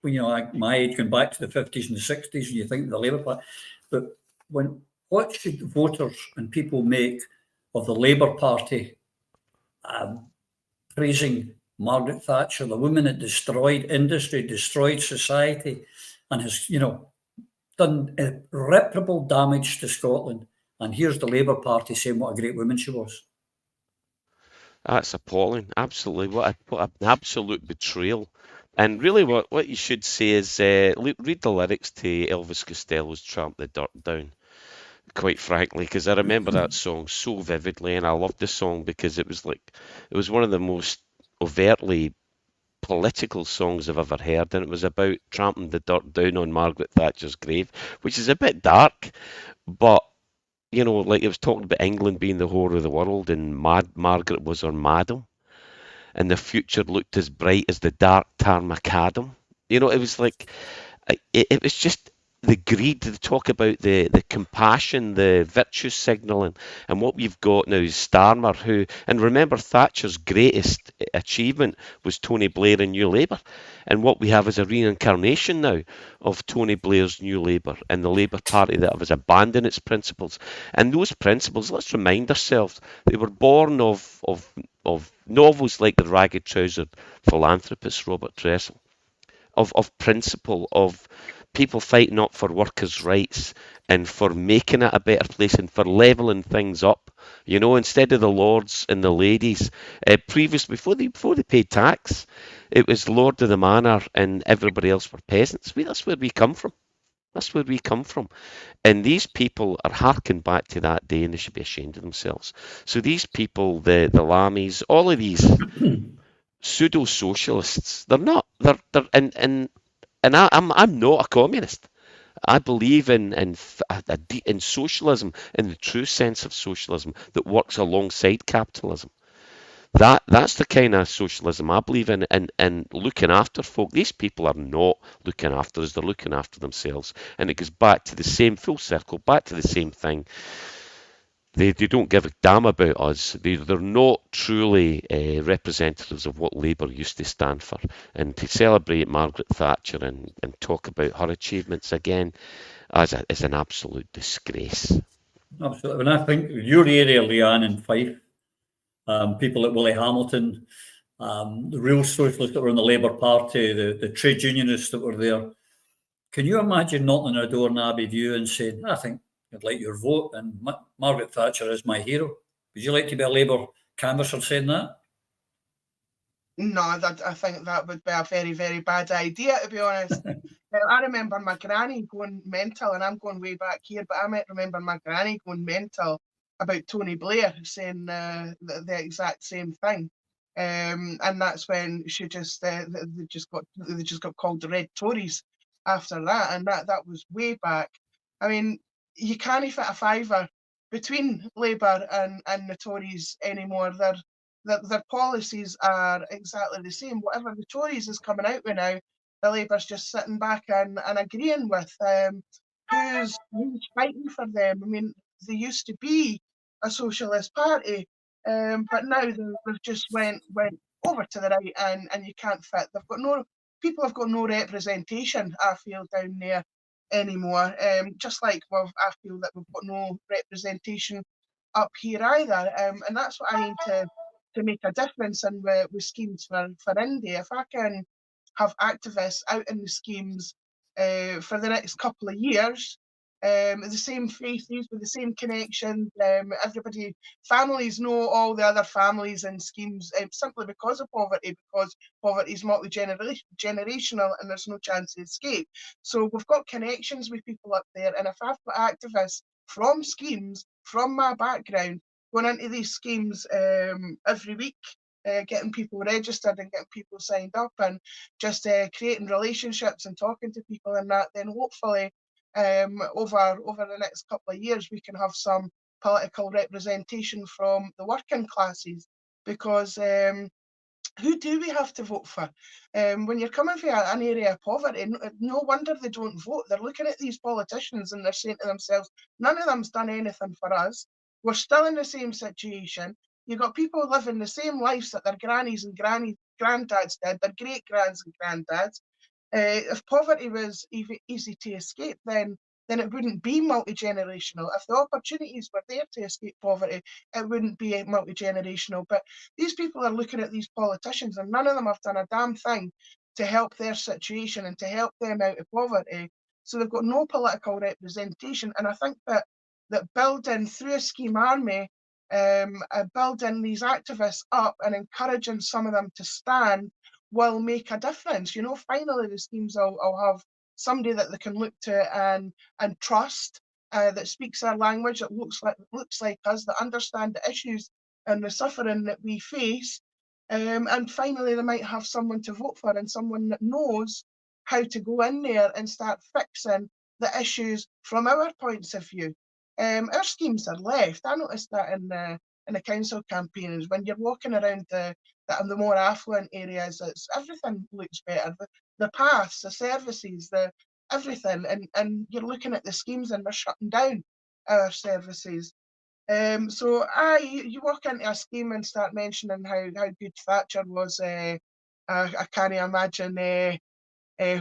you know, like my age going back to the 50s and the 60s, and you think the Labour Party, but what should voters and people make of the Labour Party praising Margaret Thatcher, the woman that destroyed industry, destroyed society, and has, you know, done irreparable damage to Scotland? And here's the Labour Party saying what a great woman she was. That's appalling. Absolutely. What an absolute betrayal. And really what you should say is read the lyrics to Elvis Costello's Tramp the Dirt Down, quite frankly, because I remember that song so vividly, and I loved the song because it was one of the most overtly political songs I've ever heard, and it was about tramping the dirt down on Margaret Thatcher's grave, which is a bit dark, but you know, like it was talking about England being the whore of the world, and Margaret was her madam, and the future looked as bright as the dark tar macadam. You know, it was like, it was just the greed, the talk about the compassion, the virtue signalling, and what we've got now is Starmer, who, and remember Thatcher's greatest achievement was Tony Blair and New Labour, and what we have is a reincarnation now of Tony Blair's New Labour and the Labour Party that has abandoned its principles. And those principles, let's remind ourselves, they were born of novels like The Ragged Trousered Philanthropist, Robert Dressel, of principle, of people fighting up for workers' rights and for making it a better place and for levelling things up. You know, instead of the lords and the ladies, before they paid tax, it was Lord of the Manor and everybody else were peasants. That's where we come from. That's where we come from. And these people are harking back to that day, and they should be ashamed of themselves. So these people, the Lammies, all of these pseudo-socialists, they're not. And I'm not a communist. I believe in socialism, in the true sense of socialism that works alongside capitalism. That's the kind of socialism I believe in, and looking after folk. These people are not looking after us, they're looking after themselves. And it goes back to the same, full circle, back to the same thing. They don't give a damn about us. They're not truly representatives of what Labour used to stand for. And to celebrate Margaret Thatcher and talk about her achievements again is an absolute disgrace. Absolutely. When I think your area, Leanne, in Fife, people like Willie Hamilton, the real socialists that were in the Labour Party, the trade unionists that were there, can you imagine knocking on a door in Abbey View and saying, I think I'd like your vote, and Margaret Thatcher is my hero? Would you like to be a Labour canvasser saying that? No, I think that would be a very, very bad idea, to be honest. I remember my granny going mental, and I'm going way back here, but I might remember my granny going mental about Tony Blair saying the exact same thing. And that's when she just they just got called the Red Tories after that, and that was way back. I mean, you can't fit a fiver between Labour and the Tories anymore. their policies are exactly the same. Whatever the Tories is coming out with now, the Labour's just sitting back and agreeing with. Who's fighting for them? I mean, they used to be a socialist party, but now they've just went over to the right, and you can't fit. They've got no people have got no representation, I feel, down there anymore. Just like I feel that we've got no representation up here either. And that's what I aim to make a difference in with schemes for Indy. If I can have activists out in the schemes for the next couple of years, the same faces with the same connections, everybody, families know all the other families and schemes simply because of poverty, because poverty is multi-generational and there's no chance of escape. So we've got connections with people up there, and if I've got activists from schemes, from my background, going into these schemes every week, getting people registered and getting people signed up, and just creating relationships and talking to people and that, then hopefully over the next couple of years we can have some political representation from the working classes, because who do we have to vote for? When you're coming from an area of poverty, no wonder they don't vote. They're looking at these politicians and they're saying to themselves, none of them's done anything for us. We're still in the same situation. You've got people living the same lives that their grannies and granddads did, their great-grands and granddads. If poverty was easy to escape, then it wouldn't be multi-generational. If the opportunities were there to escape poverty, it wouldn't be multi-generational. But these people are looking at these politicians, and none of them have done a damn thing to help their situation and to help them out of poverty. So they've got no political representation. And I think that building through a scheme army, building these activists up and encouraging some of them to stand will make a difference. You know, finally the schemes will have somebody that they can look to and trust, that speaks our language, that looks like us, that understand the issues and the suffering that we face. And finally they might have someone to vote for, and someone that knows how to go in there and start fixing the issues from our points of view. Our schemes are left. I noticed that in the council campaigns, when you're walking around the more affluent areas, everything looks better. The paths, the services, the everything, and you're looking at the schemes and they're shutting down our services. So you walk into a scheme and start mentioning how good Thatcher was. I can't imagine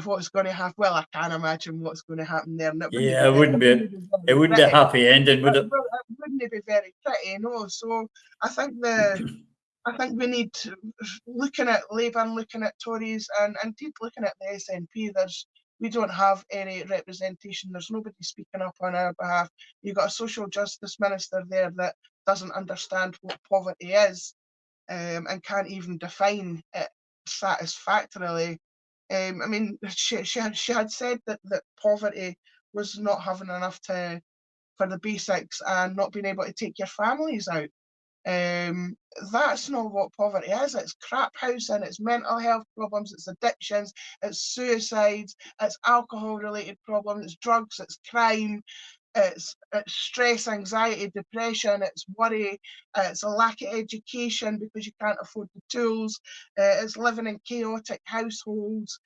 what's going to happen. Well, I can't imagine what's going to happen there. And it wouldn't be a happy ending, would it? Well, it wouldn't be very pretty, no. So I think we need to, looking at Labour and looking at Tories and indeed looking at the SNP, we don't have any representation. There's nobody speaking up on our behalf. You've got a social justice minister there that doesn't understand what poverty is, and can't even define it satisfactorily. I mean, she had said that poverty was not having enough for the basics and not being able to take your families out. That's not what poverty is. It's crap housing, it's mental health problems, it's addictions, it's suicides, it's alcohol related problems, it's drugs, it's crime, it's stress, anxiety, depression, it's worry, it's a lack of education because you can't afford the tools, it's living in chaotic households.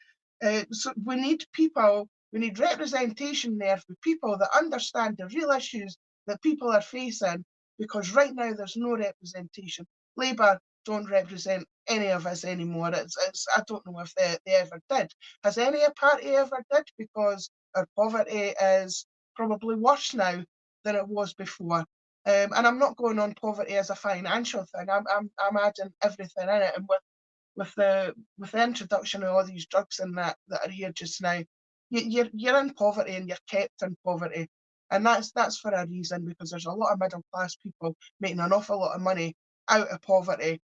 So we need representation there for people that understand the real issues that people are facing, because right now there's no representation. Labour don't represent any of us anymore. I don't know if they ever did. Has any party ever did? Because our poverty is probably worse now than it was before. And I'm not going on poverty as a financial thing. I'm adding everything in it. And with the introduction of all these drugs and that are here just now, you're in poverty and you're kept in poverty. And that's for a reason, because there's a lot of middle class people making an awful lot of money out of poverty,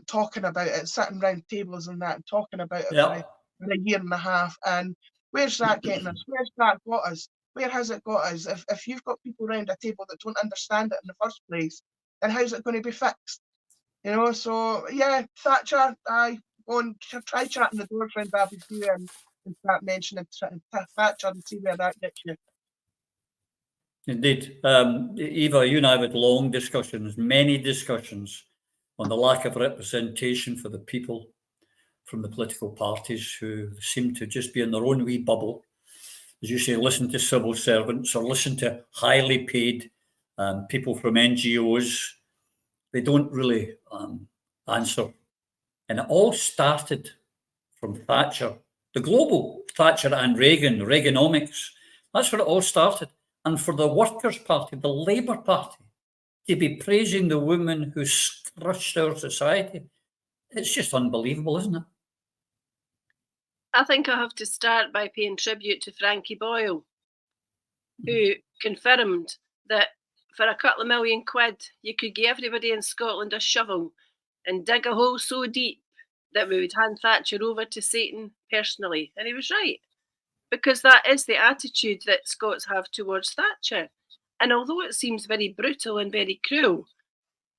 talking about it, sitting round tables and that, and talking about it for a year and a half. And where's that getting us? Where's that got us? Where has it got us? If you've got people around a table that don't understand it in the first place, then how's it going to be fixed? You know, so yeah, Thatcher, go and try chatting the door friend barbecue and start mentioning Thatcher and see where that gets you. Indeed. Eva, you and I have had long discussions, many discussions, on the lack of representation for the people from the political parties who seem to just be in their own wee bubble. As you say, listen to civil servants or listen to highly paid people from NGOs. They don't really answer. And it all started from Thatcher, the global Thatcher and Reagan, Reaganomics. That's where it all started. And for the Workers' Party, the Labour Party, to be praising the woman who crushed our society, it's just unbelievable, isn't it? I think I have to start by paying tribute to Frankie Boyle, who confirmed that for a couple of £1,000,000, you could give everybody in Scotland a shovel and dig a hole so deep that we would hand Thatcher over to Satan personally. And he was right, because that is the attitude that Scots have towards Thatcher. And although it seems very brutal and very cruel,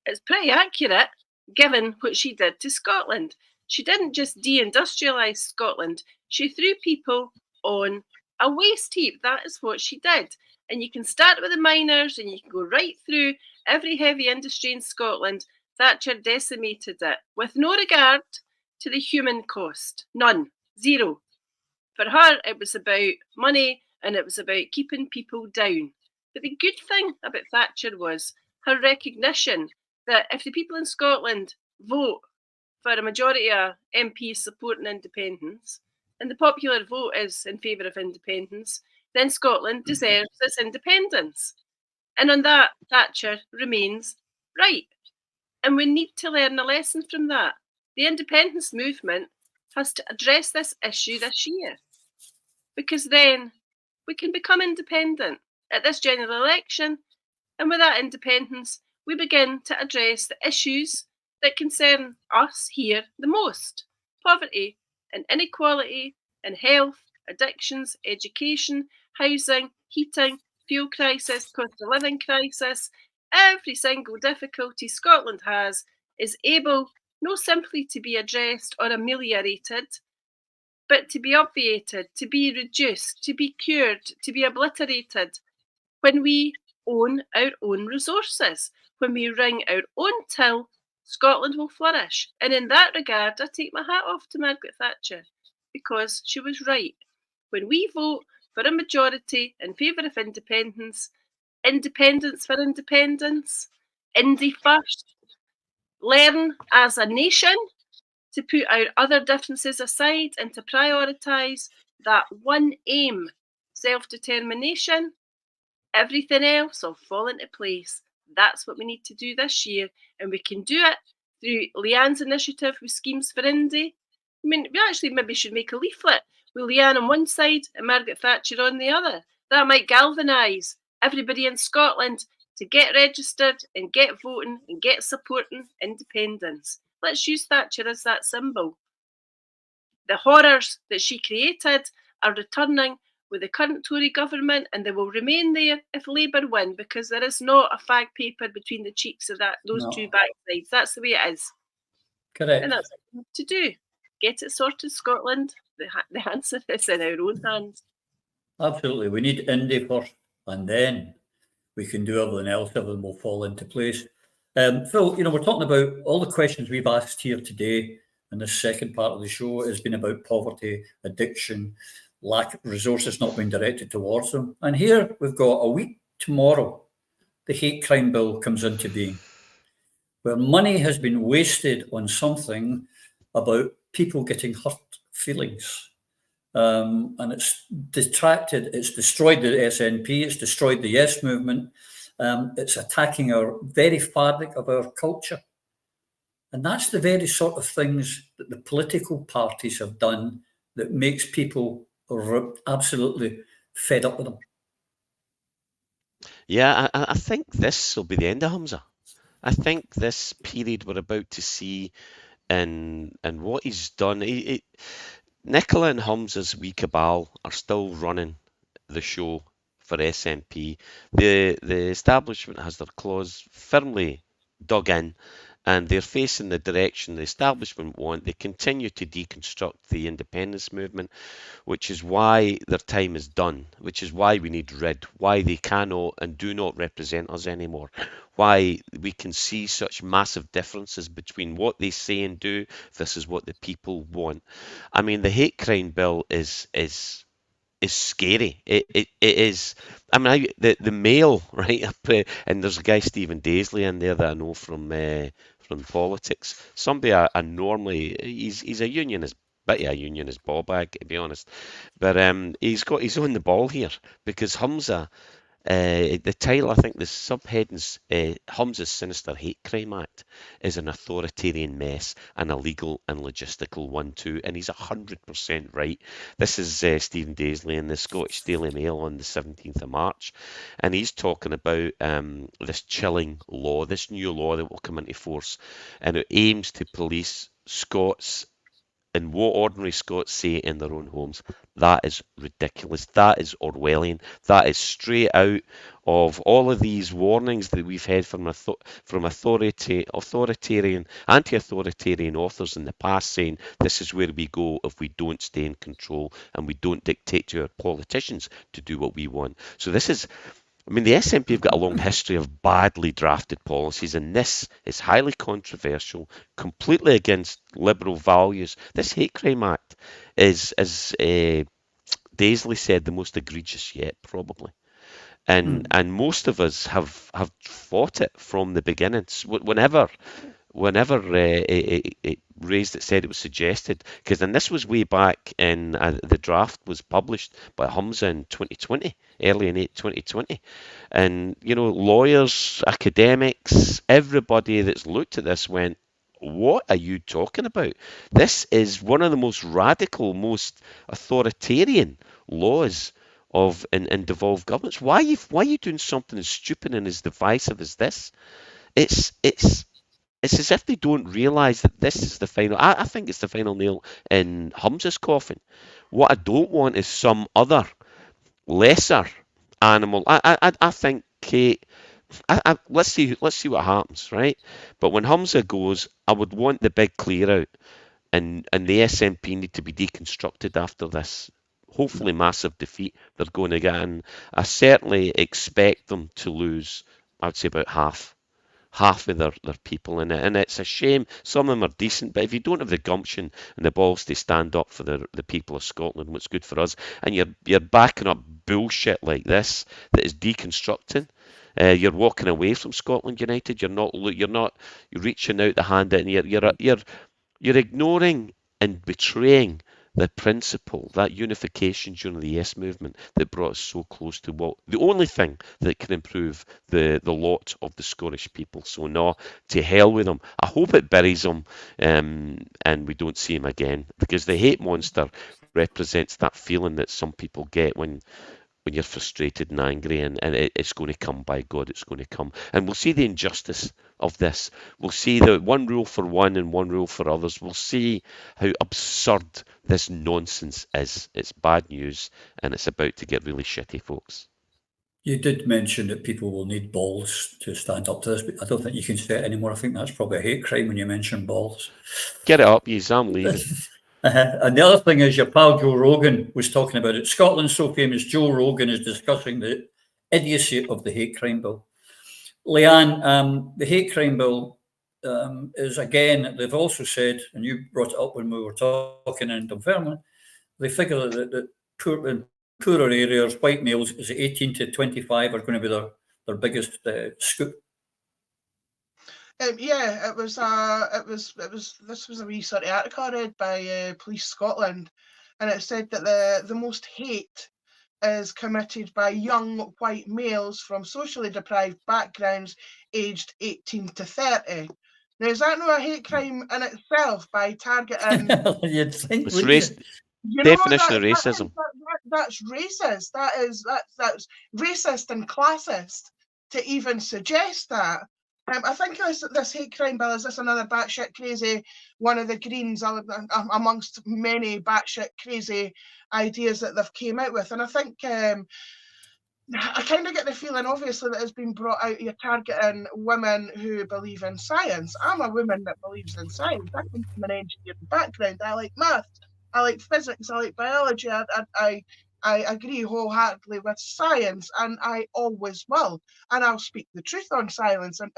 it's pretty accurate given what she did to Scotland. She didn't just deindustrialise Scotland, she threw people on a waste heap. That is what she did. And you can start with the miners and you can go right through every heavy industry in Scotland. Thatcher decimated it with no regard to the human cost. None. Zero. For her, it was about money and it was about keeping people down. But the good thing about Thatcher was her recognition that if the people in Scotland vote for a majority of MPs supporting independence, and the popular vote is in favour of independence, then Scotland deserves its independence. And on that, Thatcher remains right. And we need to learn a lesson from that. The independence movement has to address this issue this year, because then we can become independent at this general election, and with that independence, we begin to address the issues that concern us here the most: poverty and inequality and health, addictions, education, housing, heating, fuel crisis, cost of living crisis. Every single difficulty Scotland has is able not simply to be addressed or ameliorated, but to be obviated, to be reduced, to be cured, to be obliterated when we own our own resources, when we wring our own till. Scotland will flourish. And in that regard, I take my hat off to Margaret Thatcher, because she was right. When we vote for a majority in favour of independence, independence for independence, Indy first, learn as a nation to put our other differences aside and to prioritise that one aim, self-determination, everything else will fall into place. That's what we need to do this year, and we can do it through Leanne's initiative with Schemes for Indy. I mean, we actually maybe should make a leaflet with Leanne on one side and Margaret Thatcher on the other. That might galvanise everybody in Scotland to get registered and get voting and get supporting independence. Let's use Thatcher as that symbol. The horrors that she created are returning with the current Tory government, and they will remain there if Labour win, because there is not a fag paper between the cheeks of those two backsides. That's the way it is. Correct. And that's what we have to do. Get it sorted, Scotland. The answer is in our own hands. Absolutely. We need Indy first, and then we can do everything else. Everything will fall into place. Phil, we're talking about all the questions we've asked here today, and this second part of the show has been about poverty, addiction, lack of resources not being directed towards them. And here we've got a week tomorrow, the hate crime bill comes into being, where money has been wasted on something about people getting hurt feelings. And it's detracted, it's destroyed the SNP, it's destroyed the Yes movement, it's attacking our very fabric of our culture. And that's the very sort of things that the political parties have done that makes people absolutely fed up with them. Yeah, I think this will be the end of Humza. I think this period we're about to see and what he's done, Nicola and Humza's wee cabal are still running the show for SNP. The establishment has their claws firmly dug in, and they're facing the direction the establishment want. They continue to deconstruct the independence movement, which is why their time is done, which is why we need rid, why they cannot and do not represent us anymore, why we can see such massive differences between what they say and do versus what the people want. I mean, the hate crime bill is scary. It is. I mean, the Mail, right? And there's a guy Stephen Daisley in there that I know from politics. Somebody I normally he's a unionist. Bit of a unionist ball bag, to be honest, but he's on the ball here because Humza the title, I think the subheadings, Humza's Sinister Hate Crime Act is an authoritarian mess, an illegal and logistical one too, and he's 100% right. This is Stephen Daisley in the Scottish Daily Mail on the 17th of March, and he's talking about this chilling law, this new law that will come into force, and it aims to police Scots and what ordinary Scots say in their own homes. That is ridiculous. That is Orwellian. That is straight out of all of these warnings that we've had from authoritarian, anti-authoritarian authors in the past, saying this is where we go if we don't stay in control and we don't dictate to our politicians to do what we want. So this is. I mean, the SNP have got a long history of badly drafted policies, and this is highly controversial, completely against liberal values. This hate crime act is, as Daisley said, the most egregious yet, probably. And most of us have fought it from the beginnings. Whenever it raised, it said it was suggested, because then this was way back in the draft was published by Humza in 2020, early in 2020, and lawyers, academics, everybody that's looked at this went, what are you talking about? This is one of the most radical, most authoritarian laws in devolved governments. Why are you doing something as stupid and as divisive as this? It's as if they don't realise that this is the final. I think it's the final nail in Humza's coffin. What I don't want is some other lesser animal. I think let's see what happens, right? But when Humza goes, I would want the big clear out, and the SNP need to be deconstructed after this. Hopefully, massive defeat they're going to get, and I certainly expect them to lose. I'd say about half of their people in it. And it's a shame. Some of them are decent, but if you don't have the gumption and the balls to stand up for the people of Scotland, what's good for us, and you're backing up bullshit like this that is deconstructing, you're walking away from Scotland United. You're reaching out the hand, and you're ignoring and betraying the principle, that unification during the Yes movement that brought us so close to the only thing that can improve the lot of the Scottish people. So no, to hell with them. I hope it buries them and we don't see him again, because the hate monster represents that feeling that some people get when you're frustrated and angry, and it's going to come. By God, it's going to come. And we'll see the injustice of this. We'll see the one rule for one and one rule for others. We'll see how absurd this nonsense is. It's bad news, and it's about to get really shitty, folks. You did mention that people will need balls to stand up to this, but I don't think you can say it anymore. I think that's probably a hate crime when you mention balls. Get it up, yous. I'm leaving. And the other thing is, your pal Joe Rogan was talking about it. Scotland's so famous, Joe Rogan is discussing the idiocy of the hate crime bill. Leanne, the hate crime bill is, again, they've also said, and you brought it up when we were talking in Dunfermline, they figure that poorer areas, white males, is 18 to 25 are going to be their biggest scoop. Yeah, it was. This was a wee sort of article I read by Police Scotland, and it said that the most hate is committed by young white males from socially deprived backgrounds, aged 18 to 30. Now, is that not a hate crime in itself by targeting? You'd think, It's definition of racism. That's racist. That's racist and classist to even suggest that. I think this hate crime bill is just another batshit crazy one of the Greens amongst many batshit crazy ideas that they've came out with. And I think I kind of get the feeling, obviously, that it's been brought out you're targeting women who believe in science. I'm a woman that believes in science. I come from an engineering background. I like maths. I like physics. I like biology. I I agree wholeheartedly with science, and I always will. And I'll speak the truth on science, and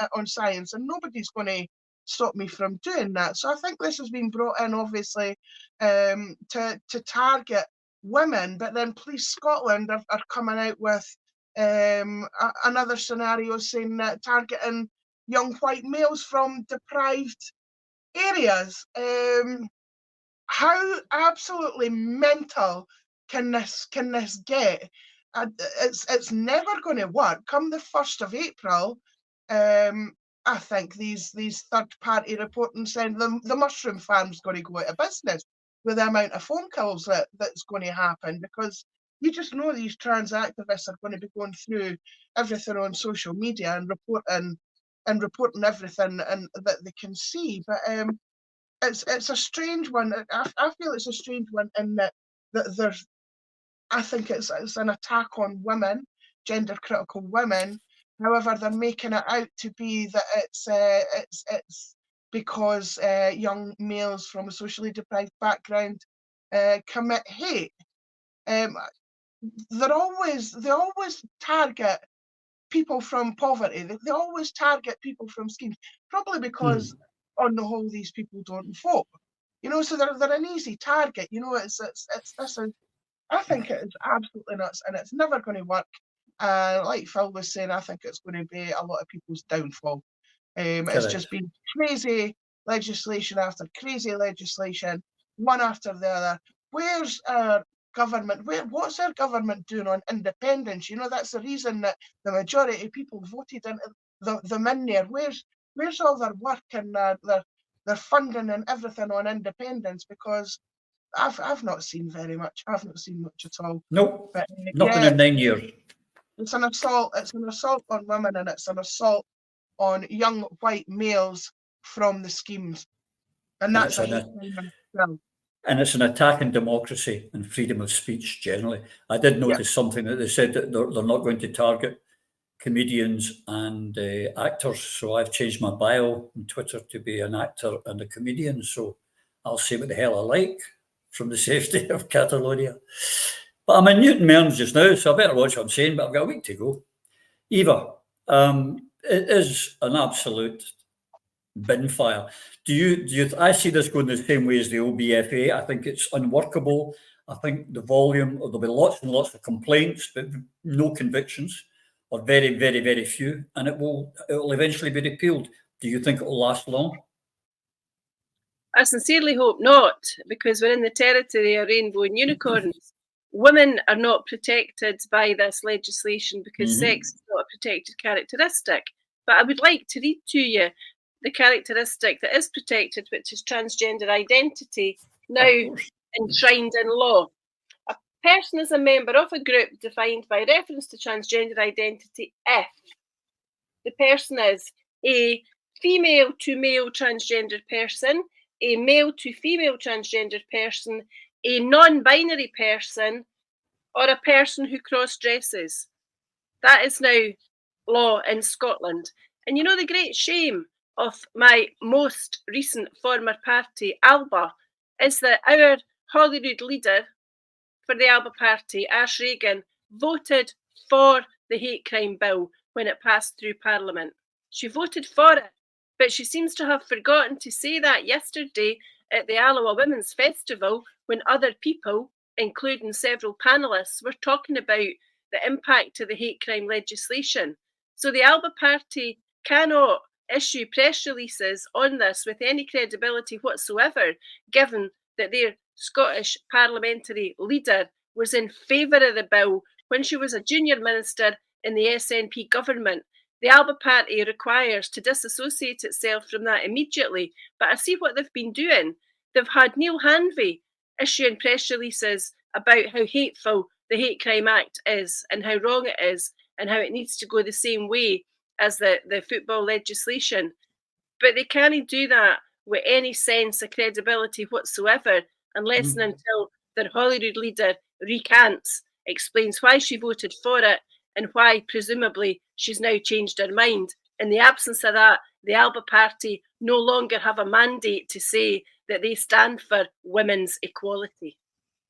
nobody's going to stop me from doing that. So I think this has been brought in, obviously, to target women, but then Police Scotland are coming out with another scenario saying that targeting young white males from deprived areas. How absolutely mental can this get? It's never going to work. Come the 1st of April, I think these third party reporting saying the mushroom farm's going to go out of business with the amount of phone calls that's going to happen, because you just know these trans activists are going to be going through everything on social media and reporting everything and that they can see. But it's a strange one. I feel it's a strange one in that there's. I think it's an attack on women, gender critical women. However, they're making it out to be that it's because young males from a socially deprived background commit hate. They always target people from poverty. They always target people from schemes, probably because on the whole these people don't vote. So they're an easy target. It's this is. I think it is absolutely nuts, and it's never going to work. Like Phil was saying, I think it's going to be a lot of people's downfall. It's just been crazy legislation after crazy legislation, one after the other. Where's our government? What's our government doing on independence? That's the reason that the majority of people voted into them in there. Where's all their work and their funding and everything on independence? Because I've not seen very much. I've not seen much at all. Nope, But, nothing in 9 years. It's an assault. It's an assault on women, and it's an assault on young white males from the schemes, and that's a hate crime in itself. And it's an attack on democracy and freedom of speech generally. I did notice something that they said that they're not going to target comedians and actors. So I've changed my bio on Twitter to be an actor and a comedian. So I'll say what the hell I like from the safety of Catalonia. But I'm in Newton Mearns just now, so I better watch what I'm saying, but I've got a week to go. Eva, it is an absolute bin fire. Do you? I see this going the same way as the OBFA. I think it's unworkable. I think the volume, there'll be lots and lots of complaints, but no convictions, or very, very, very few, and it will eventually be repealed. Do you think it will last long? I sincerely hope not, because we're in the territory of rainbow and unicorns. Women are not protected by this legislation because sex is not a protected characteristic. But I would like to read to you the characteristic that is protected, which is transgender identity, now enshrined in law. A person is a member of a group defined by reference to transgender identity if the person is a female to male transgendered person, a male to female transgendered person, a non-binary person, or a person who cross-dresses. That is now law in Scotland. And the great shame of my most recent former party, ALBA, is that our Holyrood leader for the ALBA party, Ash Regan, voted for the hate crime bill when it passed through Parliament. She voted for it, but she seems to have forgotten to say that yesterday at the Alloa Women's Festival when other people, including several panellists, were talking about the impact of the hate crime legislation. So the ALBA party cannot issue press releases on this with any credibility whatsoever, given that their Scottish parliamentary leader was in favour of the bill when she was a junior minister in the SNP government. The ALBA party requires to disassociate itself from that immediately, but I see what they've been doing. They've had Neil Hanvey issuing press releases about how hateful the Hate Crime Act is and how wrong it is and how it needs to go the same way as the football legislation. But they can't do that with any sense of credibility whatsoever unless and until their Holyrood leader recants, explains why she voted for it and why presumably she's now changed her mind. In the absence of that, the ALBA party no longer have a mandate to say that they stand for women's equality.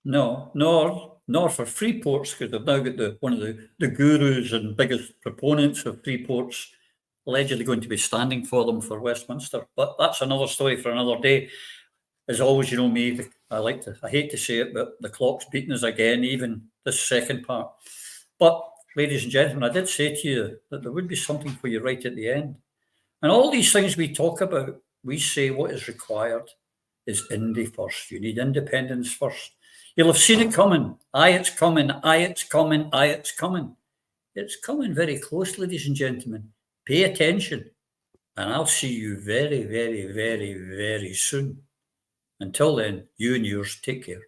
No, nor nor for free ports, because they've now got one of the gurus and biggest proponents of free ports allegedly going to be standing for them for Westminster. But that's another story for another day. As always, you know me, I hate to say it, but the clock's beating us again, even this second part. But, ladies and gentlemen, I did say to you that there would be something for you right at the end. And all these things we talk about, we say what is required is Indy first. You need independence first. You'll have seen it coming. Aye, it's coming. Aye, it's coming. Aye, it's coming. It's coming very close, ladies and gentlemen. Pay attention. And I'll see you very, very, very, very soon. Until then, you and yours, take care.